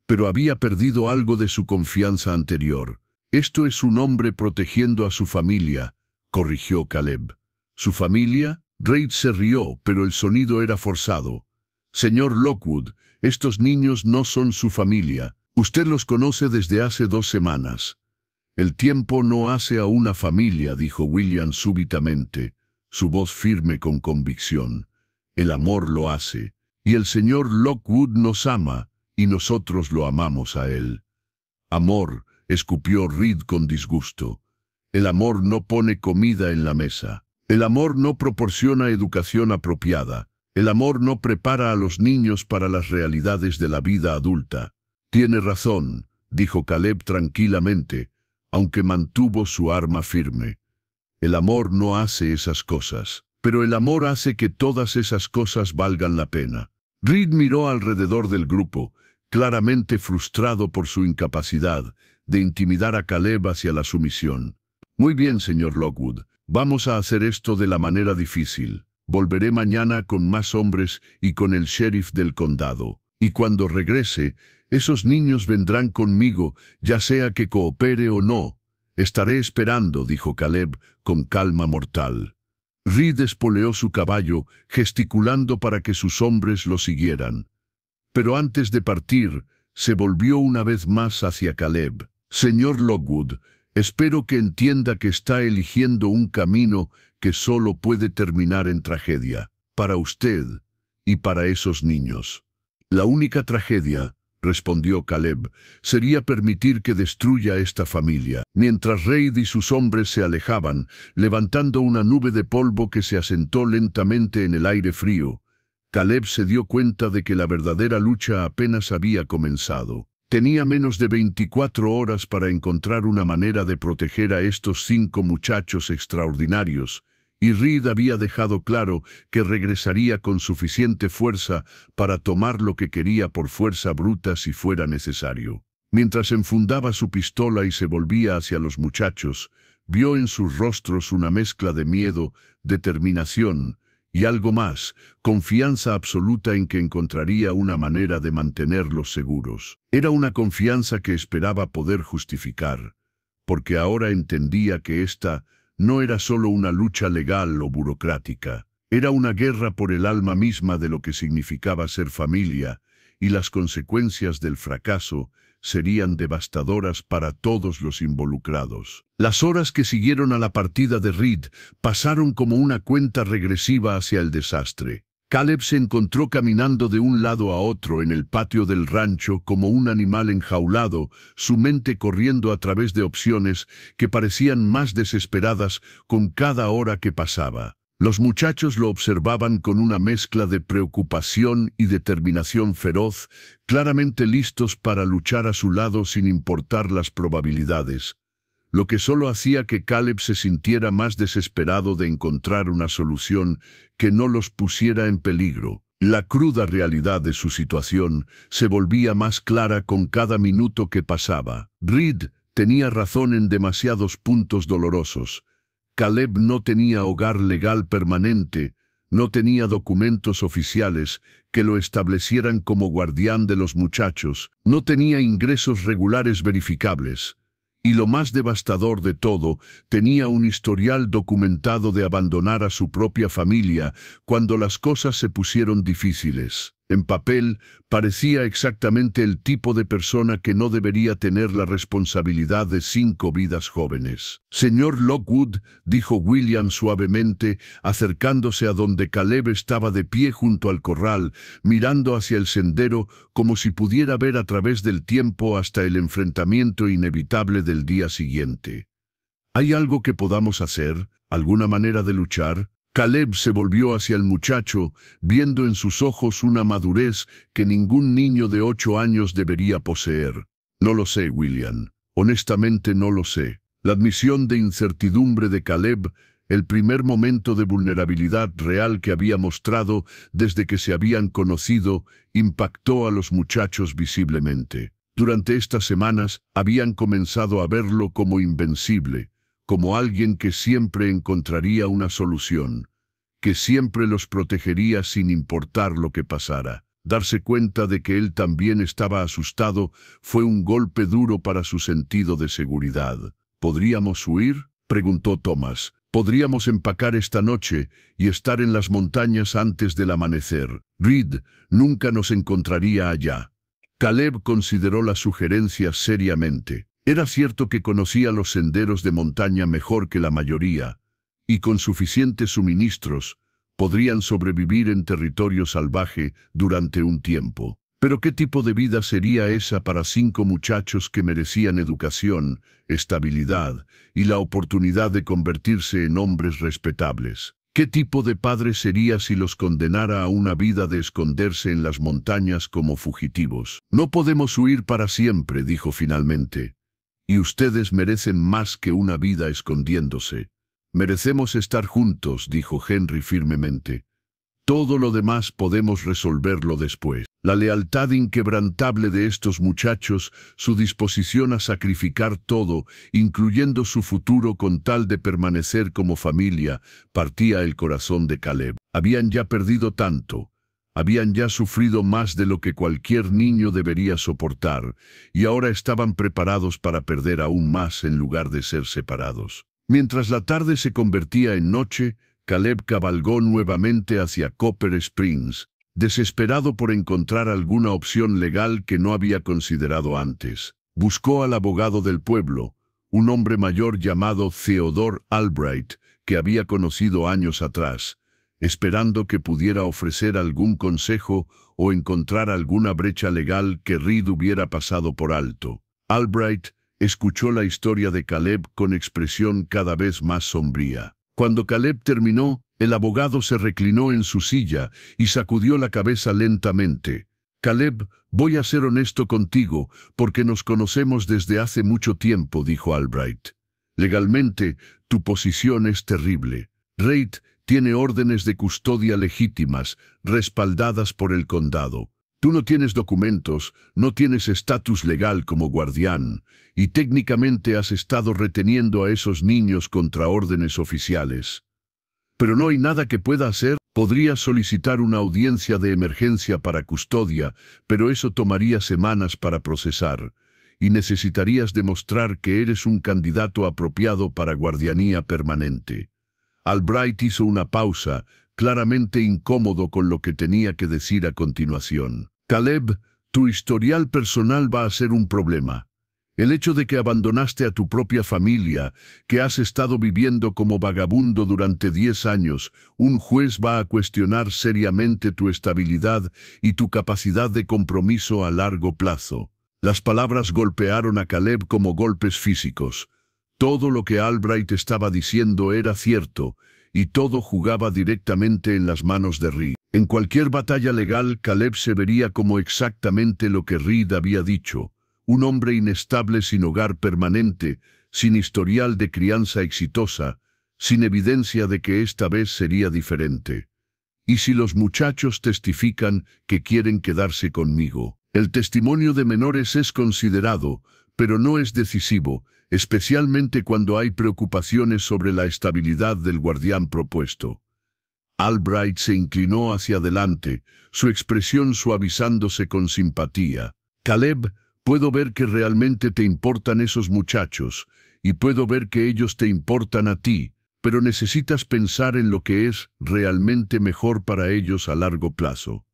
Pero había perdido algo de su confianza anterior. «Esto es un hombre protegiendo a su familia», corrigió Caleb. «¿Su familia?» Reed se rió, pero el sonido era forzado. «Señor Lockwood, estos niños no son su familia. Usted los conoce desde hace 2 semanas». «El tiempo no hace a una familia», dijo William súbitamente, su voz firme con convicción. «El amor lo hace. Y el señor Lockwood nos ama, y nosotros lo amamos a él». «Amor», escupió Reed con disgusto. «El amor no pone comida en la mesa. El amor no proporciona educación apropiada. El amor no prepara a los niños para las realidades de la vida adulta». «Tiene razón», dijo Caleb tranquilamente, aunque mantuvo su arma firme. «El amor no hace esas cosas, pero el amor hace que todas esas cosas valgan la pena». Reed miró alrededor del grupo, claramente frustrado por su incapacidad de intimidar a Caleb hacia la sumisión. «Muy bien, señor Lockwood, vamos a hacer esto de la manera difícil. Volveré mañana con más hombres y con el sheriff del condado. Y cuando regrese, esos niños vendrán conmigo, ya sea que coopere o no. Estaré esperando», dijo Caleb con calma mortal. Reed espoleó su caballo, gesticulando para que sus hombres lo siguieran. Pero antes de partir, se volvió una vez más hacia Caleb. «Señor Lockwood, espero que entienda que está eligiendo un camino que solo puede terminar en tragedia, para usted y para esos niños». «La única tragedia», respondió Caleb, «sería permitir que destruya esta familia». Mientras Reed y sus hombres se alejaban, levantando una nube de polvo que se asentó lentamente en el aire frío, Caleb se dio cuenta de que la verdadera lucha apenas había comenzado. Tenía menos de 24 horas para encontrar una manera de proteger a estos 5 muchachos extraordinarios, y Reed había dejado claro que regresaría con suficiente fuerza para tomar lo que quería por fuerza bruta si fuera necesario. Mientras enfundaba su pistola y se volvía hacia los muchachos, vio en sus rostros una mezcla de miedo, determinación y algo más, confianza absoluta en que encontraría una manera de mantenerlos seguros. Era una confianza que esperaba poder justificar, porque ahora entendía que esta no era solo una lucha legal o burocrática, era una guerra por el alma misma de lo que significaba ser familia, y las consecuencias del fracaso serían devastadoras para todos los involucrados. Las horas que siguieron a la partida de Reed pasaron como una cuenta regresiva hacia el desastre. Caleb se encontró caminando de un lado a otro en el patio del rancho como un animal enjaulado, su mente corriendo a través de opciones que parecían más desesperadas con cada hora que pasaba. Los muchachos lo observaban con una mezcla de preocupación y determinación feroz, claramente listos para luchar a su lado sin importar las probabilidades, lo que solo hacía que Caleb se sintiera más desesperado de encontrar una solución que no los pusiera en peligro. La cruda realidad de su situación se volvía más clara con cada minuto que pasaba. Reed tenía razón en demasiados puntos dolorosos. Caleb no tenía hogar legal permanente, no tenía documentos oficiales que lo establecieran como guardián de los muchachos, no tenía ingresos regulares verificables. Y lo más devastador de todo, tenía un historial documentado de abandonar a su propia familia cuando las cosas se pusieron difíciles. En papel, parecía exactamente el tipo de persona que no debería tener la responsabilidad de 5 vidas jóvenes. «Señor Lockwood», dijo William suavemente, acercándose a donde Caleb estaba de pie junto al corral, mirando hacia el sendero como si pudiera ver a través del tiempo hasta el enfrentamiento inevitable del día siguiente. «¿Hay algo que podamos hacer? ¿Alguna manera de luchar?» Caleb se volvió hacia el muchacho, viendo en sus ojos una madurez que ningún niño de 8 años debería poseer. No lo sé, William. Honestamente no lo sé. La admisión de incertidumbre de Caleb, el primer momento de vulnerabilidad real que había mostrado desde que se habían conocido, impactó a los muchachos visiblemente. Durante estas semanas habían comenzado a verlo como invencible, como alguien que siempre encontraría una solución, que siempre los protegería sin importar lo que pasara. Darse cuenta de que él también estaba asustado fue un golpe duro para su sentido de seguridad. ¿Podríamos huir?, preguntó Thomas. Podríamos empacar esta noche y estar en las montañas antes del amanecer. Reed nunca nos encontraría allá. Caleb consideró la sugerencia seriamente. Era cierto que conocía los senderos de montaña mejor que la mayoría, y con suficientes suministros podrían sobrevivir en territorio salvaje durante un tiempo. Pero ¿qué tipo de vida sería esa para 5 muchachos que merecían educación, estabilidad y la oportunidad de convertirse en hombres respetables? ¿Qué tipo de padre sería si los condenara a una vida de esconderse en las montañas como fugitivos? No podemos huir para siempre, dijo finalmente. Y ustedes merecen más que una vida escondiéndose. Merecemos estar juntos, dijo Henry firmemente. Todo lo demás podemos resolverlo después. La lealtad inquebrantable de estos muchachos, su disposición a sacrificar todo, incluyendo su futuro con tal de permanecer como familia, partía el corazón de Caleb. Habían ya perdido tanto. Habían ya sufrido más de lo que cualquier niño debería soportar, y ahora estaban preparados para perder aún más en lugar de ser separados. Mientras la tarde se convertía en noche, Caleb cabalgó nuevamente hacia Copper Springs, desesperado por encontrar alguna opción legal que no había considerado antes. Buscó al abogado del pueblo, un hombre mayor llamado Theodore Albright, que había conocido años atrás, esperando que pudiera ofrecer algún consejo o encontrar alguna brecha legal que Reed hubiera pasado por alto. Albright escuchó la historia de Caleb con expresión cada vez más sombría. Cuando Caleb terminó, el abogado se reclinó en su silla y sacudió la cabeza lentamente. Caleb, voy a ser honesto contigo, porque nos conocemos desde hace mucho tiempo, dijo Albright. Legalmente, tu posición es terrible. Reed tiene órdenes de custodia legítimas, respaldadas por el condado. Tú no tienes documentos, no tienes estatus legal como guardián, y técnicamente has estado reteniendo a esos niños contra órdenes oficiales. Pero no hay nada que pueda hacer. Podrías solicitar una audiencia de emergencia para custodia, pero eso tomaría semanas para procesar, y necesitarías demostrar que eres un candidato apropiado para guardianía permanente. Albright hizo una pausa, claramente incómodo con lo que tenía que decir a continuación. Caleb, tu historial personal va a ser un problema. El hecho de que abandonaste a tu propia familia, que has estado viviendo como vagabundo durante 10 años, un juez va a cuestionar seriamente tu estabilidad y tu capacidad de compromiso a largo plazo. Las palabras golpearon a Caleb como golpes físicos. Todo lo que Albright estaba diciendo era cierto, y todo jugaba directamente en las manos de Reed. En cualquier batalla legal, Caleb se vería como exactamente lo que Reed había dicho. Un hombre inestable sin hogar permanente, sin historial de crianza exitosa, sin evidencia de que esta vez sería diferente. ¿Y si los muchachos testifican que quieren quedarse conmigo? El testimonio de menores es considerado, pero no es decisivo, especialmente cuando hay preocupaciones sobre la estabilidad del guardián propuesto. Albright se inclinó hacia adelante, su expresión suavizándose con simpatía. Caleb, puedo ver que realmente te importan esos muchachos, y puedo ver que ellos te importan a ti, pero necesitas pensar en lo que es realmente mejor para ellos a largo plazo.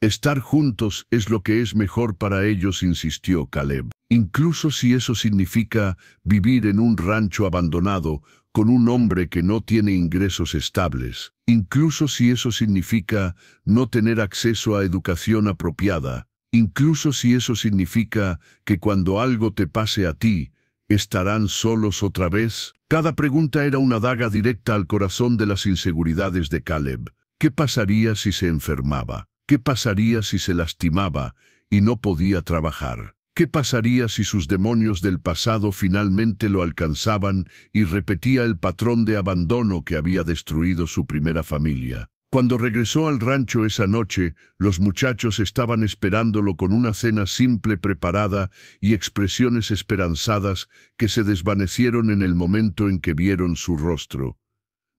Estar juntos es lo que es mejor para ellos, insistió Caleb. Incluso si eso significa vivir en un rancho abandonado con un hombre que no tiene ingresos estables. Incluso si eso significa no tener acceso a educación apropiada. Incluso si eso significa que cuando algo te pase a ti, estarán solos otra vez. Cada pregunta era una daga directa al corazón de las inseguridades de Caleb. ¿Qué pasaría si se enfermaba? ¿Qué pasaría si se lastimaba y no podía trabajar? ¿Qué pasaría si sus demonios del pasado finalmente lo alcanzaban y repetía el patrón de abandono que había destruido su primera familia? Cuando regresó al rancho esa noche, los muchachos estaban esperándolo con una cena simple preparada y expresiones esperanzadas que se desvanecieron en el momento en que vieron su rostro.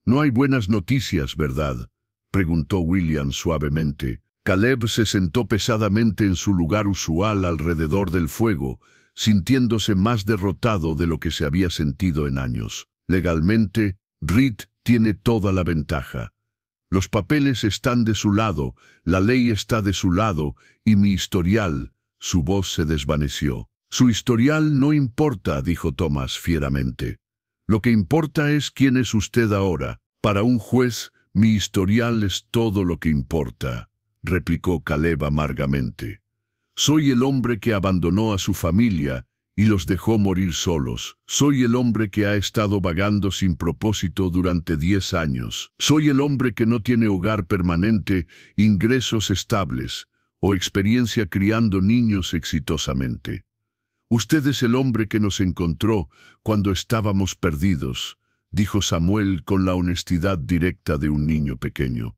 «No hay buenas noticias, ¿verdad?», preguntó William suavemente. Caleb se sentó pesadamente en su lugar usual alrededor del fuego, sintiéndose más derrotado de lo que se había sentido en años. Legalmente, Reed tiene toda la ventaja. Los papeles están de su lado, la ley está de su lado, y mi historial, su voz se desvaneció. Su historial no importa, dijo Thomas fieramente. Lo que importa es quién es usted ahora. Para un juez, mi historial es todo lo que importa, replicó Caleb amargamente. Soy el hombre que abandonó a su familia y los dejó morir solos. Soy el hombre que ha estado vagando sin propósito durante 10 años. Soy el hombre que no tiene hogar permanente, ingresos estables o experiencia criando niños exitosamente. Usted es el hombre que nos encontró cuando estábamos perdidos, dijo Samuel con la honestidad directa de un niño pequeño.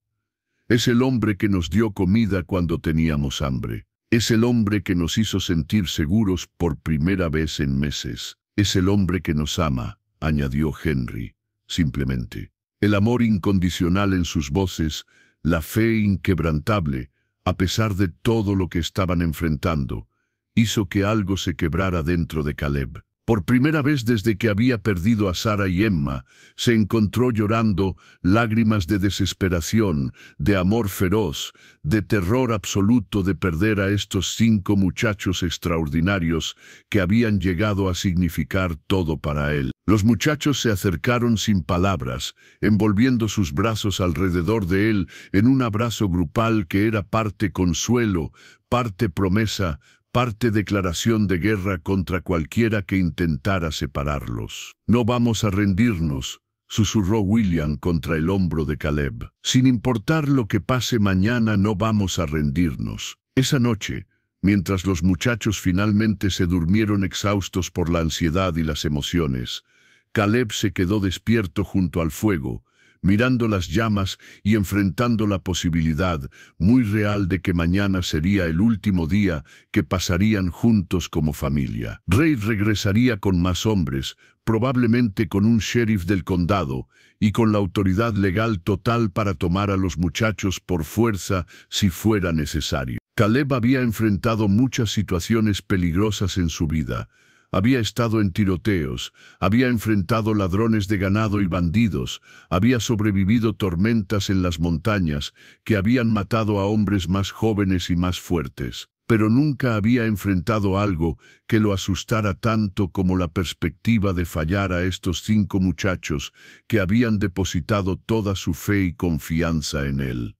Es el hombre que nos dio comida cuando teníamos hambre. Es el hombre que nos hizo sentir seguros por primera vez en meses. Es el hombre que nos ama, añadió Henry, simplemente. El amor incondicional en sus voces, la fe inquebrantable, a pesar de todo lo que estaban enfrentando, hizo que algo se quebrara dentro de Caleb. Por primera vez desde que había perdido a Sarah y Emma, se encontró llorando lágrimas de desesperación, de amor feroz, de terror absoluto de perder a estos 5 muchachos extraordinarios que habían llegado a significar todo para él. Los muchachos se acercaron sin palabras, envolviendo sus brazos alrededor de él en un abrazo grupal que era parte consuelo, parte promesa, parte declaración de guerra contra cualquiera que intentara separarlos. «No vamos a rendirnos», susurró William contra el hombro de Caleb. «Sin importar lo que pase mañana, no vamos a rendirnos». Esa noche, mientras los muchachos finalmente se durmieron exhaustos por la ansiedad y las emociones, Caleb se quedó despierto junto al fuego, mirando las llamas y enfrentando la posibilidad muy real de que mañana sería el último día que pasarían juntos como familia. Reid regresaría con más hombres, probablemente con un sheriff del condado, y con la autoridad legal total para tomar a los muchachos por fuerza si fuera necesario. Caleb había enfrentado muchas situaciones peligrosas en su vida. Había estado en tiroteos, había enfrentado ladrones de ganado y bandidos, había sobrevivido tormentas en las montañas que habían matado a hombres más jóvenes y más fuertes, pero nunca había enfrentado algo que lo asustara tanto como la perspectiva de fallar a estos 5 muchachos que habían depositado toda su fe y confianza en él.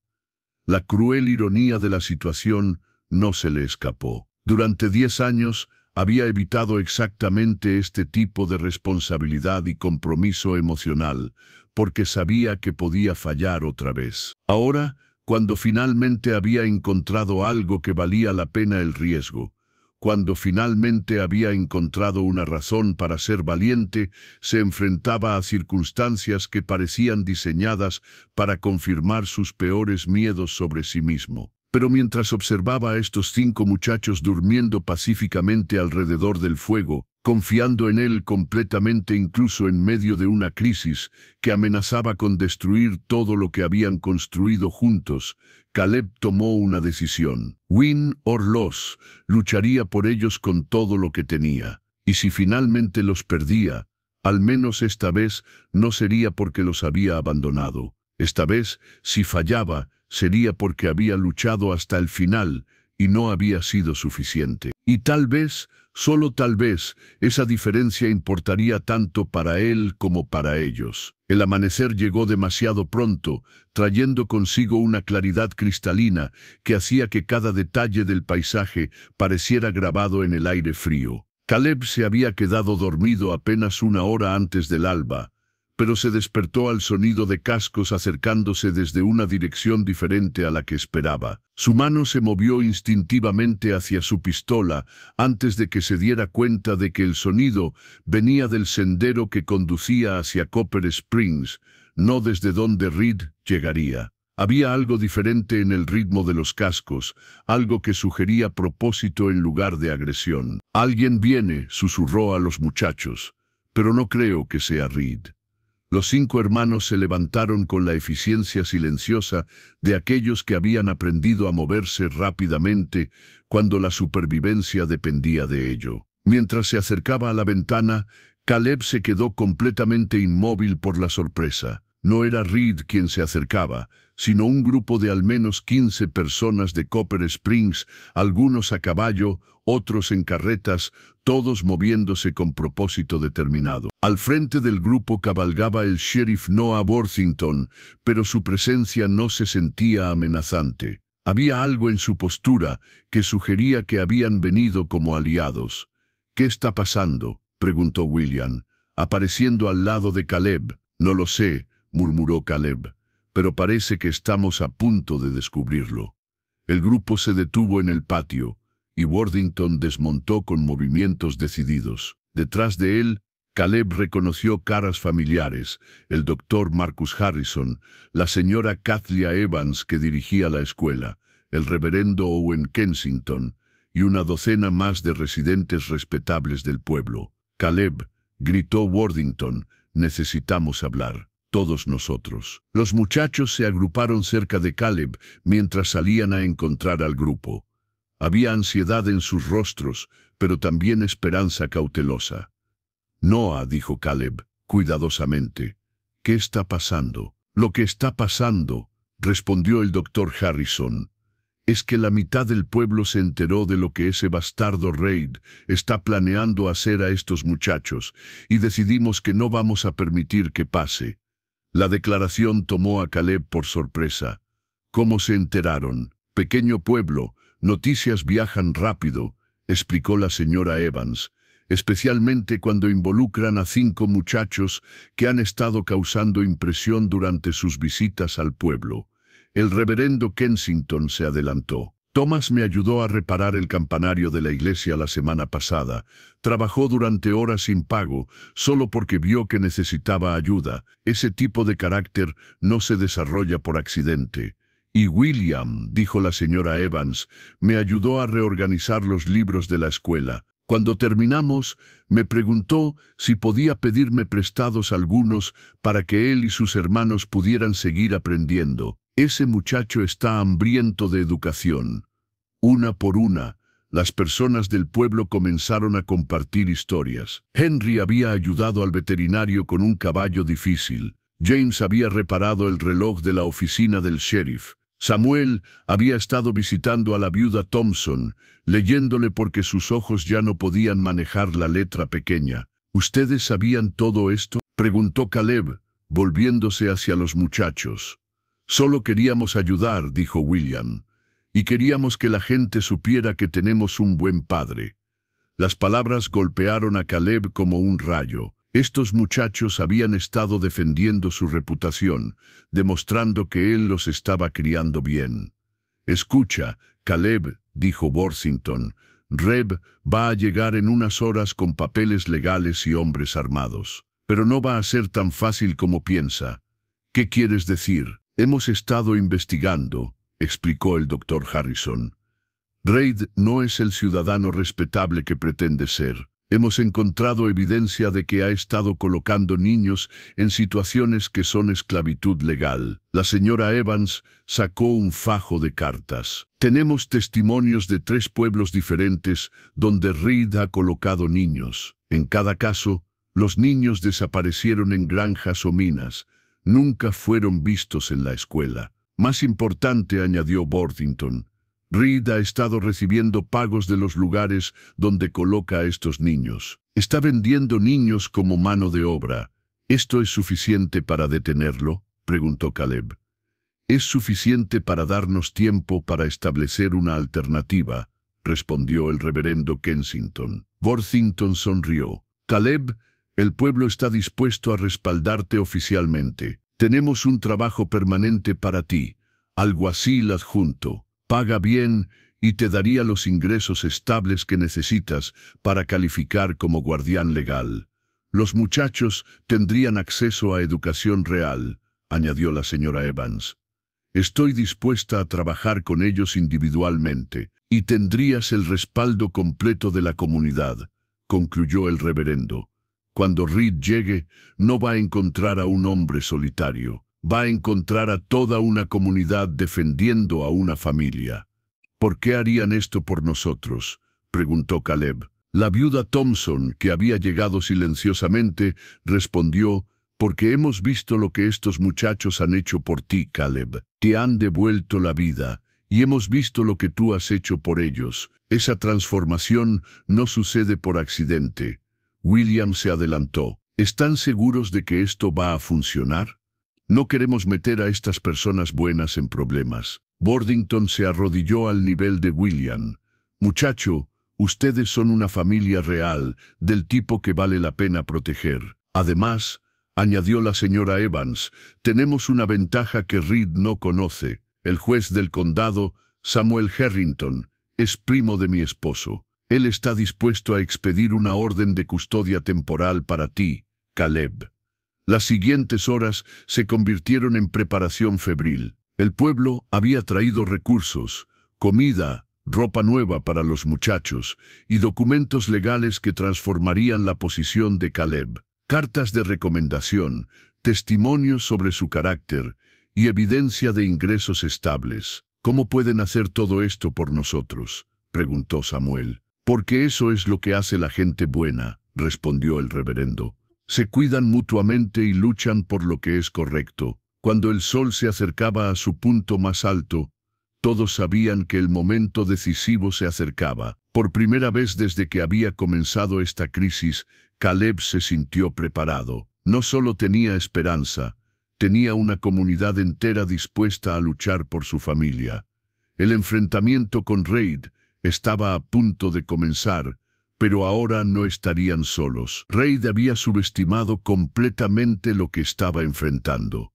La cruel ironía de la situación no se le escapó. Durante 10 años, había evitado exactamente este tipo de responsabilidad y compromiso emocional, porque sabía que podía fallar otra vez. Ahora, cuando finalmente había encontrado algo que valía la pena el riesgo, cuando finalmente había encontrado una razón para ser valiente, se enfrentaba a circunstancias que parecían diseñadas para confirmar sus peores miedos sobre sí mismo. Pero mientras observaba a estos 5 muchachos durmiendo pacíficamente alrededor del fuego, confiando en él completamente incluso en medio de una crisis que amenazaba con destruir todo lo que habían construido juntos, Caleb tomó una decisión. Win or loss, lucharía por ellos con todo lo que tenía. Y si finalmente los perdía, al menos esta vez no sería porque los había abandonado. Esta vez, si fallaba, sería porque había luchado hasta el final y no había sido suficiente. Y tal vez, solo tal vez, esa diferencia importaría tanto para él como para ellos. El amanecer llegó demasiado pronto, trayendo consigo una claridad cristalina que hacía que cada detalle del paisaje pareciera grabado en el aire frío. Caleb se había quedado dormido apenas una hora antes del alba, pero se despertó al sonido de cascos acercándose desde una dirección diferente a la que esperaba. Su mano se movió instintivamente hacia su pistola antes de que se diera cuenta de que el sonido venía del sendero que conducía hacia Copper Springs, no desde donde Reed llegaría. Había algo diferente en el ritmo de los cascos, algo que sugería propósito en lugar de agresión. «Alguien viene», susurró a los muchachos, «pero no creo que sea Reed». Los 5 hermanos se levantaron con la eficiencia silenciosa de aquellos que habían aprendido a moverse rápidamente cuando la supervivencia dependía de ello. Mientras se acercaba a la ventana, Caleb se quedó completamente inmóvil por la sorpresa. No era Reed quien se acercaba, sino un grupo de al menos 15 personas de Copper Springs, algunos a caballo, otros en carretas, todos moviéndose con propósito determinado. Al frente del grupo cabalgaba el sheriff Noah Worthington, pero su presencia no se sentía amenazante. Había algo en su postura que sugería que habían venido como aliados. «¿Qué está pasando?», preguntó William, apareciendo al lado de Caleb. «No lo sé», murmuró Caleb, «pero parece que estamos a punto de descubrirlo». El grupo se detuvo en el patio, y Worthington desmontó con movimientos decididos. Detrás de él, Caleb reconoció caras familiares, el doctor Marcus Harrison, la señora Kathleen Evans que dirigía la escuela, el reverendo Owen Kensington, y una docena más de residentes respetables del pueblo. «Caleb», gritó Worthington, «necesitamos hablar. Todos nosotros». Los muchachos se agruparon cerca de Caleb mientras salían a encontrar al grupo. Había ansiedad en sus rostros, pero también esperanza cautelosa. «Noah», dijo Caleb, cuidadosamente, «¿qué está pasando?». «Lo que está pasando», respondió el doctor Harrison, «es que la mitad del pueblo se enteró de lo que ese bastardo Reed está planeando hacer a estos muchachos, y decidimos que no vamos a permitir que pase». La declaración tomó a Caleb por sorpresa. «¿Cómo se enteraron?». «Pequeño pueblo, noticias viajan rápido», explicó la señora Evans, «especialmente cuando involucran a 5 muchachos que han estado causando impresión durante sus visitas al pueblo». El reverendo Kensington se adelantó. «Thomas me ayudó a reparar el campanario de la iglesia la semana pasada. Trabajó durante horas sin pago, solo porque vio que necesitaba ayuda. Ese tipo de carácter no se desarrolla por accidente». «Y William», dijo la señora Evans, «me ayudó a reorganizar los libros de la escuela. Cuando terminamos, me preguntó si podía pedirme prestados algunos para que él y sus hermanos pudieran seguir aprendiendo. Ese muchacho está hambriento de educación». Una por una, las personas del pueblo comenzaron a compartir historias. Henry había ayudado al veterinario con un caballo difícil. James había reparado el reloj de la oficina del sheriff. Samuel había estado visitando a la viuda Thompson, leyéndole porque sus ojos ya no podían manejar la letra pequeña. «¿Ustedes sabían todo esto?», preguntó Caleb, volviéndose hacia los muchachos. «Solo queríamos ayudar», dijo William, «y queríamos que la gente supiera que tenemos un buen padre». Las palabras golpearon a Caleb como un rayo. Estos muchachos habían estado defendiendo su reputación, demostrando que él los estaba criando bien. «Escucha, Caleb», dijo Worthington, «Reb va a llegar en unas horas con papeles legales y hombres armados. Pero no va a ser tan fácil como piensa». «¿Qué quieres decir?». «Hemos estado investigando», explicó el doctor Harrison. «Reed no es el ciudadano respetable que pretende ser. Hemos encontrado evidencia de que ha estado colocando niños en situaciones que son esclavitud legal». La señora Evans sacó un fajo de cartas. «Tenemos testimonios de 3 pueblos diferentes donde Reed ha colocado niños. En cada caso, los niños desaparecieron en granjas o minas. Nunca fueron vistos en la escuela. Más importante», añadió Worthington, «Reed ha estado recibiendo pagos de los lugares donde coloca a estos niños. Está vendiendo niños como mano de obra. ¿Esto es suficiente para detenerlo?», preguntó Caleb. «Es suficiente para darnos tiempo para establecer una alternativa», respondió el reverendo Kensington. Worthington sonrió. Caleb, el pueblo está dispuesto a respaldarte oficialmente. Tenemos un trabajo permanente para ti, alguacil adjunto. Paga bien y te daría los ingresos estables que necesitas para calificar como guardián legal. Los muchachos tendrían acceso a educación real, añadió la señora Evans. Estoy dispuesta a trabajar con ellos individualmente, y tendrías el respaldo completo de la comunidad, concluyó el reverendo. Cuando Reed llegue, no va a encontrar a un hombre solitario, va a encontrar a toda una comunidad defendiendo a una familia. ¿Por qué harían esto por nosotros?, preguntó Caleb. La viuda Thompson, que había llegado silenciosamente, respondió: porque hemos visto lo que estos muchachos han hecho por ti, Caleb. Te han devuelto la vida, y hemos visto lo que tú has hecho por ellos. Esa transformación no sucede por accidente. William se adelantó. ¿Están seguros de que esto va a funcionar? No queremos meter a estas personas buenas en problemas. Worthington se arrodilló al nivel de William. Muchacho, ustedes son una familia real, del tipo que vale la pena proteger. Además, añadió la señora Evans, tenemos una ventaja que Reed no conoce. El juez del condado, Samuel Harrington, es primo de mi esposo. Él está dispuesto a expedir una orden de custodia temporal para ti, Caleb. Las siguientes horas se convirtieron en preparación febril. El pueblo había traído recursos, comida, ropa nueva para los muchachos y documentos legales que transformarían la posición de Caleb. Cartas de recomendación, testimonios sobre su carácter y evidencia de ingresos estables. ¿Cómo pueden hacer todo esto por nosotros?, preguntó Samuel. Porque eso es lo que hace la gente buena, respondió el reverendo. Se cuidan mutuamente y luchan por lo que es correcto. Cuando el sol se acercaba a su punto más alto, todos sabían que el momento decisivo se acercaba. Por primera vez desde que había comenzado esta crisis, Caleb se sintió preparado. No solo tenía esperanza, tenía una comunidad entera dispuesta a luchar por su familia. El enfrentamiento con Reed estaba a punto de comenzar, pero ahora no estarían solos. Reed había subestimado completamente lo que estaba enfrentando.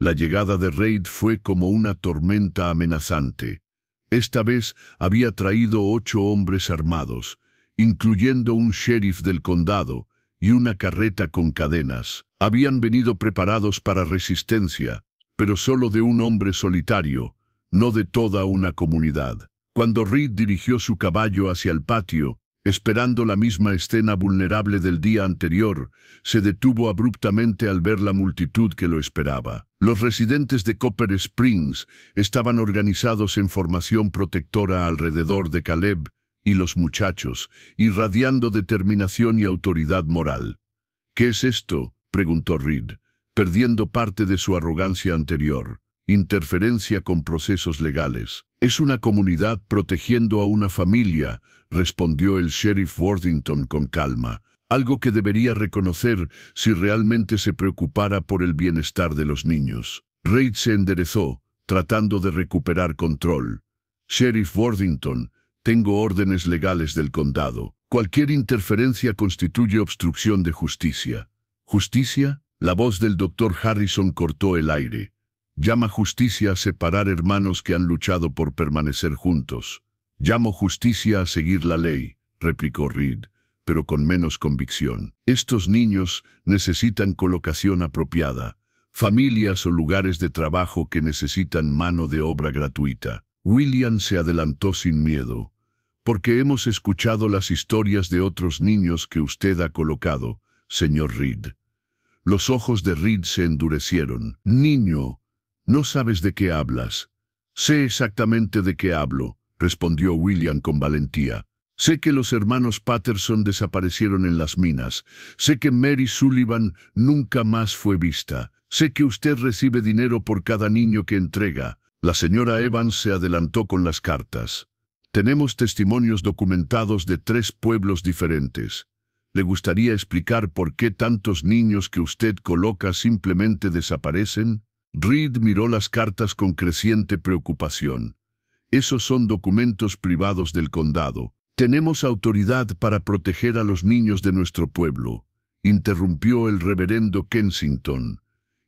La llegada de Reed fue como una tormenta amenazante. Esta vez había traído 8 hombres armados, incluyendo un sheriff del condado y una carreta con cadenas. Habían venido preparados para resistencia, pero solo de un hombre solitario, no de toda una comunidad. Cuando Reed dirigió su caballo hacia el patio, esperando la misma escena vulnerable del día anterior, se detuvo abruptamente al ver la multitud que lo esperaba. Los residentes de Copper Springs estaban organizados en formación protectora alrededor de Caleb y los muchachos, irradiando determinación y autoridad moral. ¿Qué es esto?, preguntó Reed, perdiendo parte de su arrogancia anterior. Interferencia con procesos legales. Es una comunidad protegiendo a una familia, respondió el sheriff Worthington con calma, algo que debería reconocer si realmente se preocupara por el bienestar de los niños. Reed se enderezó, tratando de recuperar control. Sheriff Worthington, tengo órdenes legales del condado. Cualquier interferencia constituye obstrucción de justicia. ¿Justicia? La voz del doctor Harrison cortó el aire. Llama justicia a separar hermanos que han luchado por permanecer juntos. Llamo justicia a seguir la ley, replicó Reed, pero con menos convicción. Estos niños necesitan colocación apropiada, familias o lugares de trabajo que necesitan mano de obra gratuita. William se adelantó sin miedo. Porque hemos escuchado las historias de otros niños que usted ha colocado, señor Reed. Los ojos de Reed se endurecieron. Niño, no sabes de qué hablas. Sé exactamente de qué hablo, respondió William con valentía. Sé que los hermanos Patterson desaparecieron en las minas. Sé que Mary Sullivan nunca más fue vista. Sé que usted recibe dinero por cada niño que entrega. La señora Evans se adelantó con las cartas. Tenemos testimonios documentados de 3 pueblos diferentes. ¿Le gustaría explicar por qué tantos niños que usted coloca simplemente desaparecen? Reed miró las cartas con creciente preocupación. Esos son documentos privados del condado. Tenemos autoridad para proteger a los niños de nuestro pueblo, interrumpió el reverendo Kensington.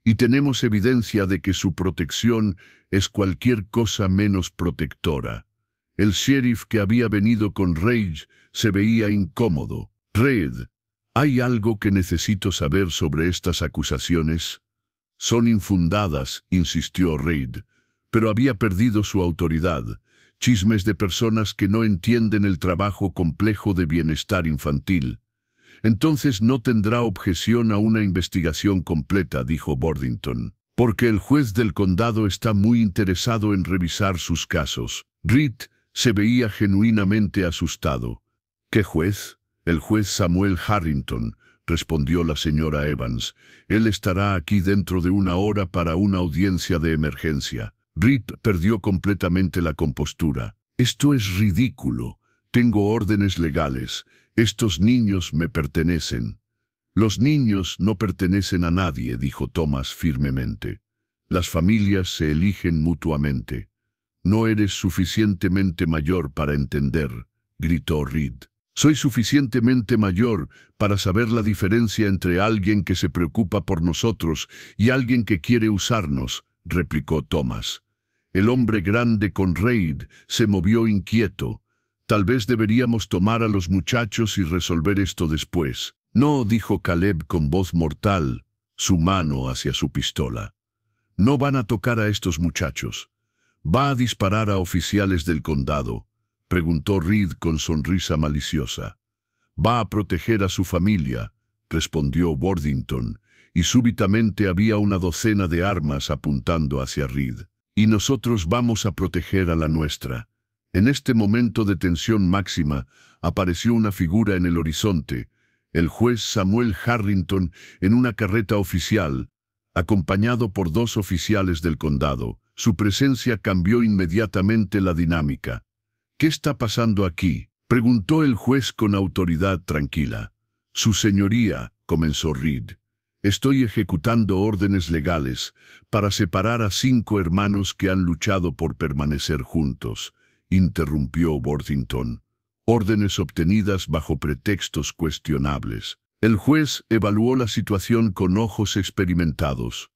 Y tenemos evidencia de que su protección es cualquier cosa menos protectora. El sheriff que había venido con Reid se veía incómodo. Reid, ¿hay algo que necesito saber sobre estas acusaciones? Son infundadas, insistió Reid, pero había perdido su autoridad. Chismes de personas que no entienden el trabajo complejo de bienestar infantil. Entonces no tendrá objeción a una investigación completa, dijo Worthington, porque el juez del condado está muy interesado en revisar sus casos. Reid se veía genuinamente asustado. ¿Qué juez? El juez Samuel Harrington, respondió la señora Evans. Él estará aquí dentro de una hora para una audiencia de emergencia. Reid perdió completamente la compostura. Esto es ridículo. Tengo órdenes legales. Estos niños me pertenecen. Los niños no pertenecen a nadie, dijo Thomas firmemente. Las familias se eligen mutuamente. No eres suficientemente mayor para entender, gritó Reid. Soy suficientemente mayor para saber la diferencia entre alguien que se preocupa por nosotros y alguien que quiere usarnos, replicó Thomas. El hombre grande con Reid se movió inquieto. Tal vez deberíamos tomar a los muchachos y resolver esto después. No, dijo Caleb con voz mortal, su mano hacia su pistola. No van a tocar a estos muchachos. ¿Va a disparar a oficiales del condado?, preguntó Reid con sonrisa maliciosa. Va a proteger a su familia, respondió Worthington, y súbitamente había una docena de armas apuntando hacia Reid. Y nosotros vamos a proteger a la nuestra. En este momento de tensión máxima, apareció una figura en el horizonte, el juez Samuel Harrington en una carreta oficial, acompañado por 2 oficiales del condado. Su presencia cambió inmediatamente la dinámica. ¿Qué está pasando aquí?, preguntó el juez con autoridad tranquila. Su señoría, comenzó Reid. Estoy ejecutando órdenes legales para separar a 5 hermanos que han luchado por permanecer juntos, interrumpió Worthington. Órdenes obtenidas bajo pretextos cuestionables. El juez evaluó la situación con ojos experimentados.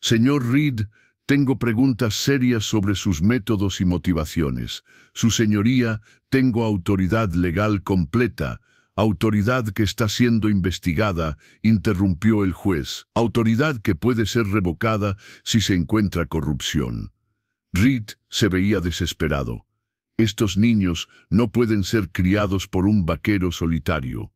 Señor Reid, tengo preguntas serias sobre sus métodos y motivaciones. Su señoría, tengo autoridad legal completa. Autoridad que está siendo investigada, interrumpió el juez. Autoridad que puede ser revocada si se encuentra corrupción. Reid se veía desesperado. Estos niños no pueden ser criados por un vaquero solitario.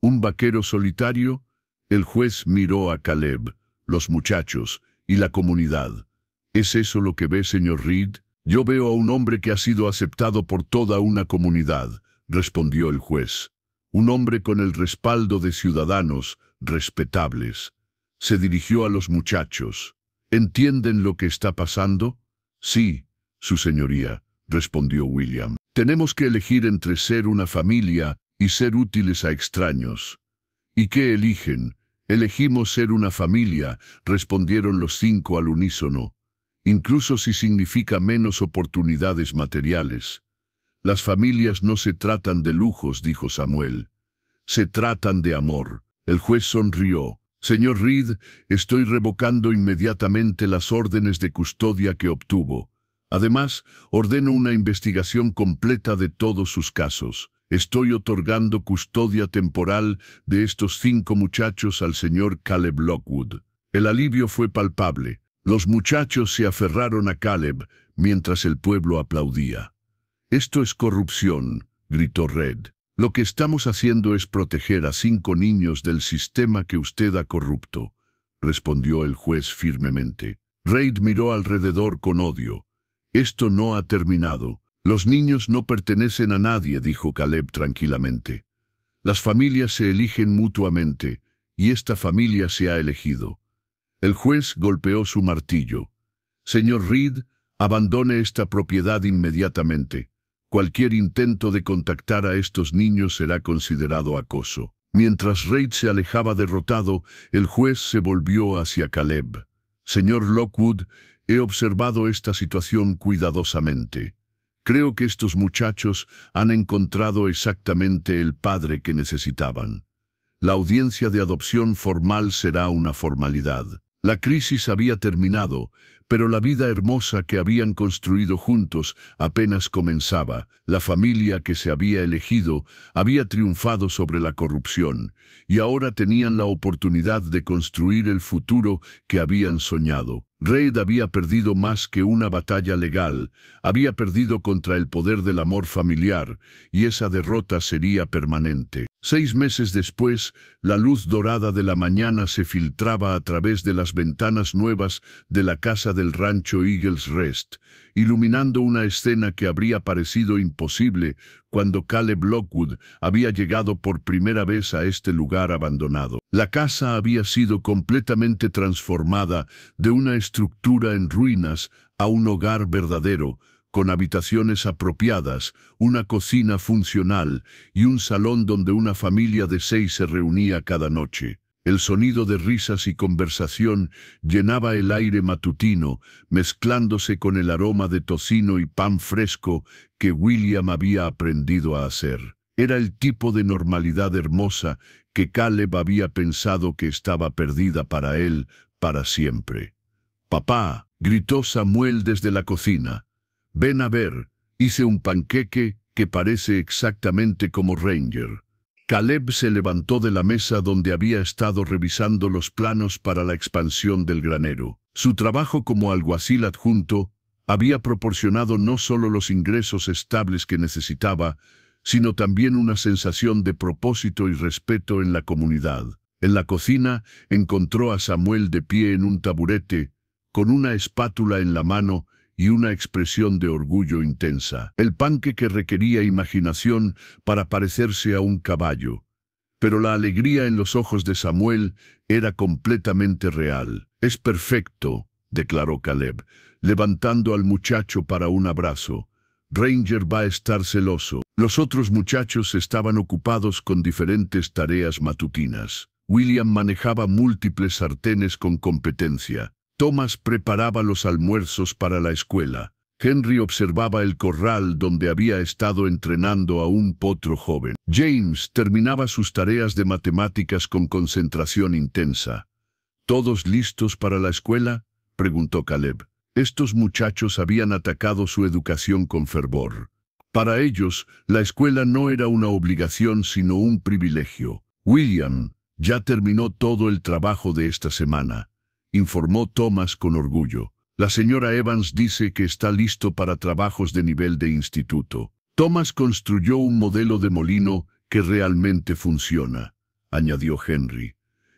¿Un vaquero solitario? El juez miró a Caleb, los muchachos y la comunidad. ¿Es eso lo que ve, señor Reid? Yo veo a un hombre que ha sido aceptado por toda una comunidad, respondió el juez. Un hombre con el respaldo de ciudadanos respetables. Se dirigió a los muchachos. ¿Entienden lo que está pasando? Sí, su señoría, respondió William. Tenemos que elegir entre ser una familia y ser útiles a extraños. ¿Y qué eligen? Elegimos ser una familia, respondieron los 5 al unísono. Incluso si significa menos oportunidades materiales. Las familias no se tratan de lujos, dijo Samuel. Se tratan de amor. El juez sonrió. Señor Reid, estoy revocando inmediatamente las órdenes de custodia que obtuvo. Además, ordeno una investigación completa de todos sus casos. Estoy otorgando custodia temporal de estos 5 muchachos al señor Caleb Lockwood. El alivio fue palpable. Los muchachos se aferraron a Caleb mientras el pueblo aplaudía. «Esto es corrupción», gritó Reid. «Lo que estamos haciendo es proteger a 5 niños del sistema que usted ha corrupto», respondió el juez firmemente. Reid miró alrededor con odio. «Esto no ha terminado. Los niños no pertenecen a nadie», dijo Caleb tranquilamente. «Las familias se eligen mutuamente, y esta familia se ha elegido». El juez golpeó su martillo. «Señor Reid, abandone esta propiedad inmediatamente. Cualquier intento de contactar a estos niños será considerado acoso». Mientras Reid se alejaba derrotado, el juez se volvió hacia Caleb. «Señor Lockwood, he observado esta situación cuidadosamente. Creo que estos muchachos han encontrado exactamente el padre que necesitaban. La audiencia de adopción formal será una formalidad. La crisis había terminado, pero la vida hermosa que habían construido juntos apenas comenzaba. La familia que se había elegido había triunfado sobre la corrupción, y ahora tenían la oportunidad de construir el futuro que habían soñado. Reid había perdido más que una batalla legal, había perdido contra el poder del amor familiar, y esa derrota sería permanente. 6 meses después, la luz dorada de la mañana se filtraba a través de las ventanas nuevas de la casa del rancho Eagles Rest, iluminando una escena que habría parecido imposible cuando Caleb Lockwood había llegado por primera vez a este lugar abandonado. La casa había sido completamente transformada de una estructura en ruinas a un hogar verdadero, con habitaciones apropiadas, una cocina funcional y un salón donde una familia de 6 se reunía cada noche. El sonido de risas y conversación llenaba el aire matutino, mezclándose con el aroma de tocino y pan fresco que William había aprendido a hacer. Era el tipo de normalidad hermosa que Caleb había pensado que estaba perdida para él para siempre. «Papá», gritó Samuel desde la cocina. «Ven a ver, hice un panqueque que parece exactamente como Ranger». Caleb se levantó de la mesa donde había estado revisando los planos para la expansión del granero. Su trabajo como alguacil adjunto había proporcionado no solo los ingresos estables que necesitaba, sino también una sensación de propósito y respeto en la comunidad. En la cocina encontró a Samuel de pie en un taburete, con una espátula en la mano y una expresión de orgullo intensa. El panqueque requería imaginación para parecerse a un caballo, pero la alegría en los ojos de Samuel era completamente real. «Es perfecto», declaró Caleb, levantando al muchacho para un abrazo. «Ranger va a estar celoso». Los otros muchachos estaban ocupados con diferentes tareas matutinas. William manejaba múltiples sartenes con competencia. Thomas preparaba los almuerzos para la escuela. Henry observaba el corral donde había estado entrenando a un potro joven. James terminaba sus tareas de matemáticas con concentración intensa. ¿Todos listos para la escuela?, preguntó Caleb. Estos muchachos habían atacado su educación con fervor. Para ellos, la escuela no era una obligación sino un privilegio. «William ya terminó todo el trabajo de esta semana», informó Thomas con orgullo. «La señora Evans dice que está listo para trabajos de nivel de instituto». «Thomas construyó un modelo de molino que realmente funciona», añadió Henry.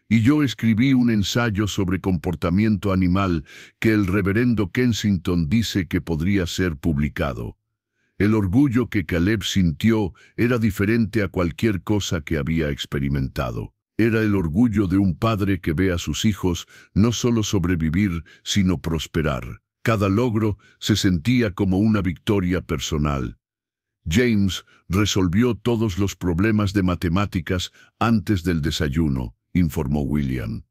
«Y yo escribí un ensayo sobre comportamiento animal que el reverendo Kensington dice que podría ser publicado». El orgullo que Caleb sintió era diferente a cualquier cosa que había experimentado. Era el orgullo de un padre que ve a sus hijos no solo sobrevivir, sino prosperar. Cada logro se sentía como una victoria personal. James resolvió todos los problemas de matemáticas antes del desayuno, informó William.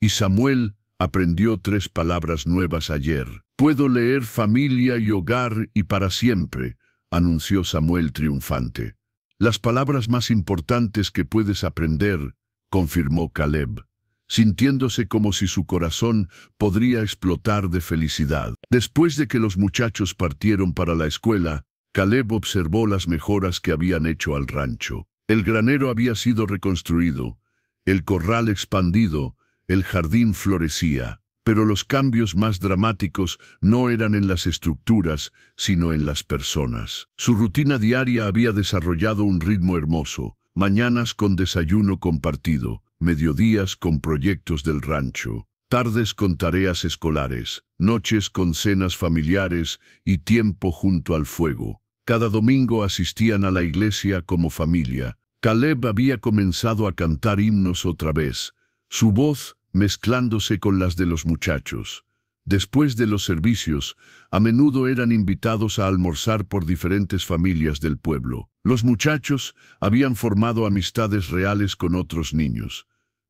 Y Samuel aprendió 3 palabras nuevas ayer. «Puedo leer familia y hogar y para siempre», anunció Samuel triunfante. «Las palabras más importantes que puedes aprender», confirmó Caleb, sintiéndose como si su corazón podría explotar de felicidad. Después de que los muchachos partieron para la escuela, Caleb observó las mejoras que habían hecho al rancho. El granero había sido reconstruido, el corral expandido, el jardín florecía. Pero los cambios más dramáticos no eran en las estructuras, sino en las personas. Su rutina diaria había desarrollado un ritmo hermoso. Mañanas con desayuno compartido, mediodías con proyectos del rancho, tardes con tareas escolares, noches con cenas familiares y tiempo junto al fuego. Cada domingo asistían a la iglesia como familia. Caleb había comenzado a cantar himnos otra vez, su voz mezclándose con las de los muchachos. Después de los servicios, a menudo eran invitados a almorzar por diferentes familias del pueblo. Los muchachos habían formado amistades reales con otros niños,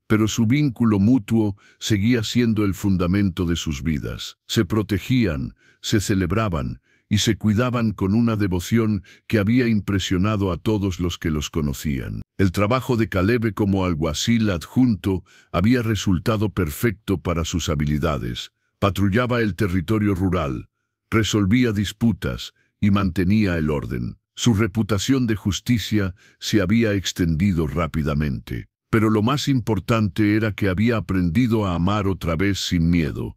pero su vínculo mutuo seguía siendo el fundamento de sus vidas. Se protegían, se celebraban y se cuidaban con una devoción que había impresionado a todos los que los conocían. El trabajo de Caleb como alguacil adjunto había resultado perfecto para sus habilidades. Patrullaba el territorio rural, resolvía disputas y mantenía el orden. Su reputación de justicia se había extendido rápidamente. Pero lo más importante era que había aprendido a amar otra vez sin miedo.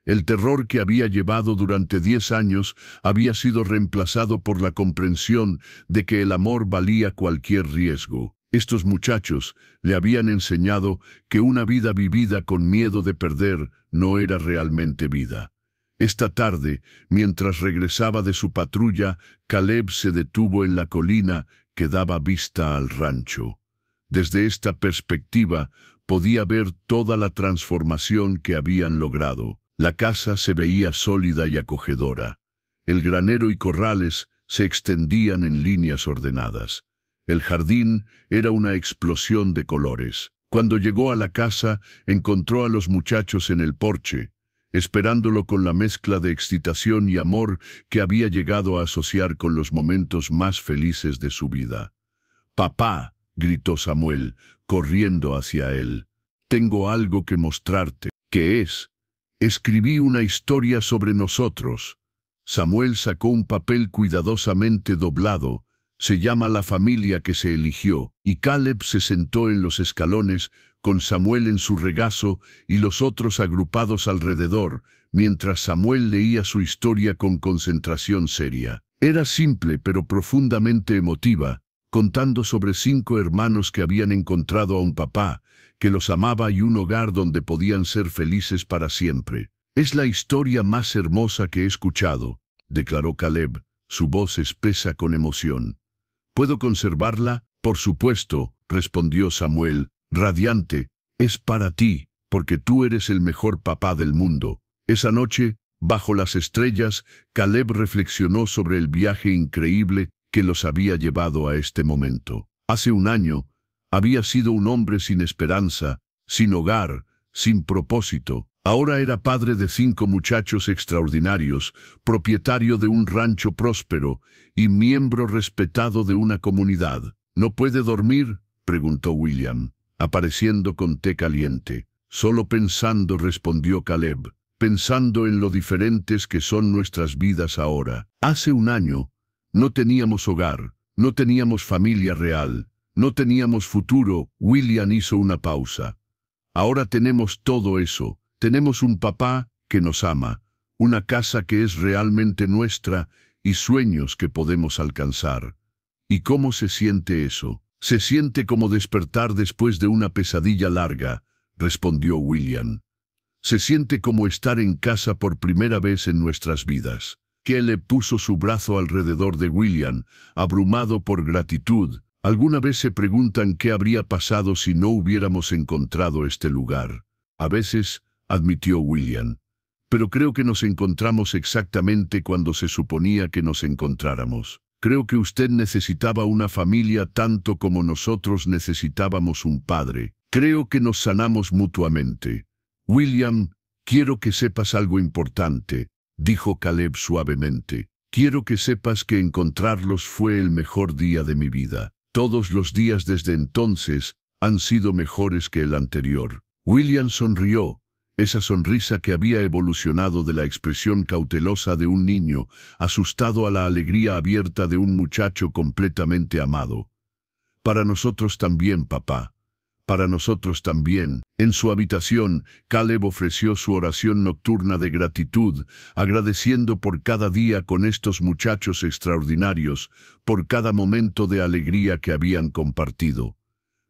El terror que había llevado durante 10 años había sido reemplazado por la comprensión de que el amor valía cualquier riesgo. Estos muchachos le habían enseñado que una vida vivida con miedo de perder no era realmente vida. Esta tarde, mientras regresaba de su patrulla, Caleb se detuvo en la colina que daba vista al rancho. Desde esta perspectiva podía ver toda la transformación que habían logrado. La casa se veía sólida y acogedora. El granero y corrales se extendían en líneas ordenadas. El jardín era una explosión de colores. Cuando llegó a la casa, encontró a los muchachos en el porche, esperándolo con la mezcla de excitación y amor que había llegado a asociar con los momentos más felices de su vida. «Papá», gritó Samuel, corriendo hacia él. «Tengo algo que mostrarte». «¿Qué es?» «Escribí una historia sobre nosotros». Samuel sacó un papel cuidadosamente doblado. Se llama La familia que se eligió, y Caleb se sentó en los escalones, con Samuel en su regazo y los otros agrupados alrededor, mientras Samuel leía su historia con concentración seria. Era simple pero profundamente emotiva, contando sobre 5 hermanos que habían encontrado a un papá, que los amaba y un hogar donde podían ser felices para siempre. «Es la historia más hermosa que he escuchado», declaró Caleb, su voz espesa con emoción. «¿Puedo conservarla?» «Por supuesto», respondió Samuel, radiante. «Es para ti, porque tú eres el mejor papá del mundo». Esa noche, bajo las estrellas, Caleb reflexionó sobre el viaje increíble que los había llevado a este momento. Hace un año, había sido un hombre sin esperanza, sin hogar, sin propósito. Ahora era padre de 5 muchachos extraordinarios, propietario de un rancho próspero y miembro respetado de una comunidad. «¿No puede dormir?», preguntó William, apareciendo con té caliente. «Solo pensando», respondió Caleb, «pensando en lo diferentes que son nuestras vidas ahora. Hace un año, no teníamos hogar, no teníamos familia real, no teníamos futuro». William hizo una pausa. «Ahora tenemos todo eso. Tenemos un papá que nos ama, una casa que es realmente nuestra y sueños que podemos alcanzar». «¿Y cómo se siente eso?» «Se siente como despertar después de una pesadilla larga», respondió William. «Se siente como estar en casa por primera vez en nuestras vidas». Caleb puso su brazo alrededor de William, abrumado por gratitud. «¿Alguna vez se preguntan qué habría pasado si no hubiéramos encontrado este lugar?» «A veces», admitió William. «Pero creo que nos encontramos exactamente cuando se suponía que nos encontráramos. Creo que usted necesitaba una familia tanto como nosotros necesitábamos un padre. Creo que nos sanamos mutuamente». «William, quiero que sepas algo importante», dijo Caleb suavemente. «Quiero que sepas que encontrarlos fue el mejor día de mi vida. Todos los días desde entonces han sido mejores que el anterior». William sonrió, esa sonrisa que había evolucionado de la expresión cautelosa de un niño, asustado a la alegría abierta de un muchacho completamente amado. «Para nosotros también, papá. Para nosotros también». En su habitación, Caleb ofreció su oración nocturna de gratitud, agradeciendo por cada día con estos muchachos extraordinarios, por cada momento de alegría que habían compartido.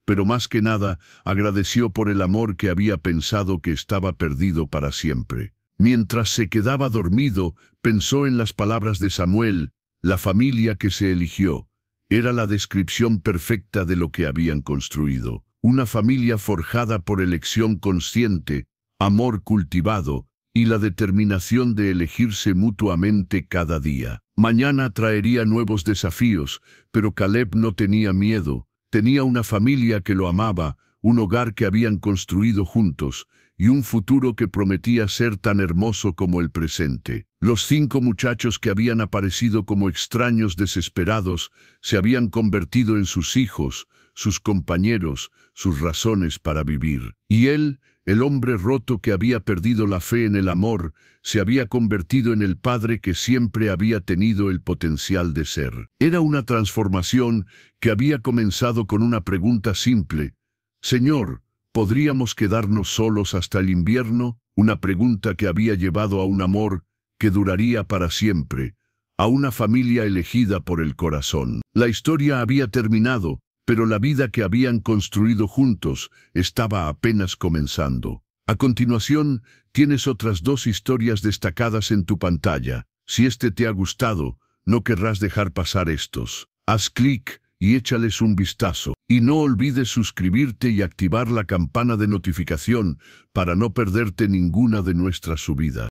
Pero más que nada, agradeció por el amor que había pensado que estaba perdido para siempre. Mientras se quedaba dormido, pensó en las palabras de Samuel. La familia que se eligió era la descripción perfecta de lo que habían construido. Una familia forjada por elección consciente, amor cultivado y la determinación de elegirse mutuamente cada día. Mañana traería nuevos desafíos, pero Caleb no tenía miedo. Tenía una familia que lo amaba, un hogar que habían construido juntos, y un futuro que prometía ser tan hermoso como el presente. Los 5 muchachos que habían aparecido como extraños desesperados se habían convertido en sus hijos, sus compañeros, sus razones para vivir. Y él, el hombre roto que había perdido la fe en el amor, se había convertido en el padre que siempre había tenido el potencial de ser. Era una transformación que había comenzado con una pregunta simple: «Señor, ¿podríamos quedarnos solos hasta el invierno?». Una pregunta que había llevado a un amor que duraría para siempre, a una familia elegida por el corazón. La historia había terminado, pero la vida que habían construido juntos estaba apenas comenzando. A continuación, tienes otras 2 historias destacadas en tu pantalla. Si este te ha gustado, no querrás dejar pasar estos. Haz clic y échales un vistazo. Y no olvides suscribirte y activar la campana de notificación para no perderte ninguna de nuestras subidas.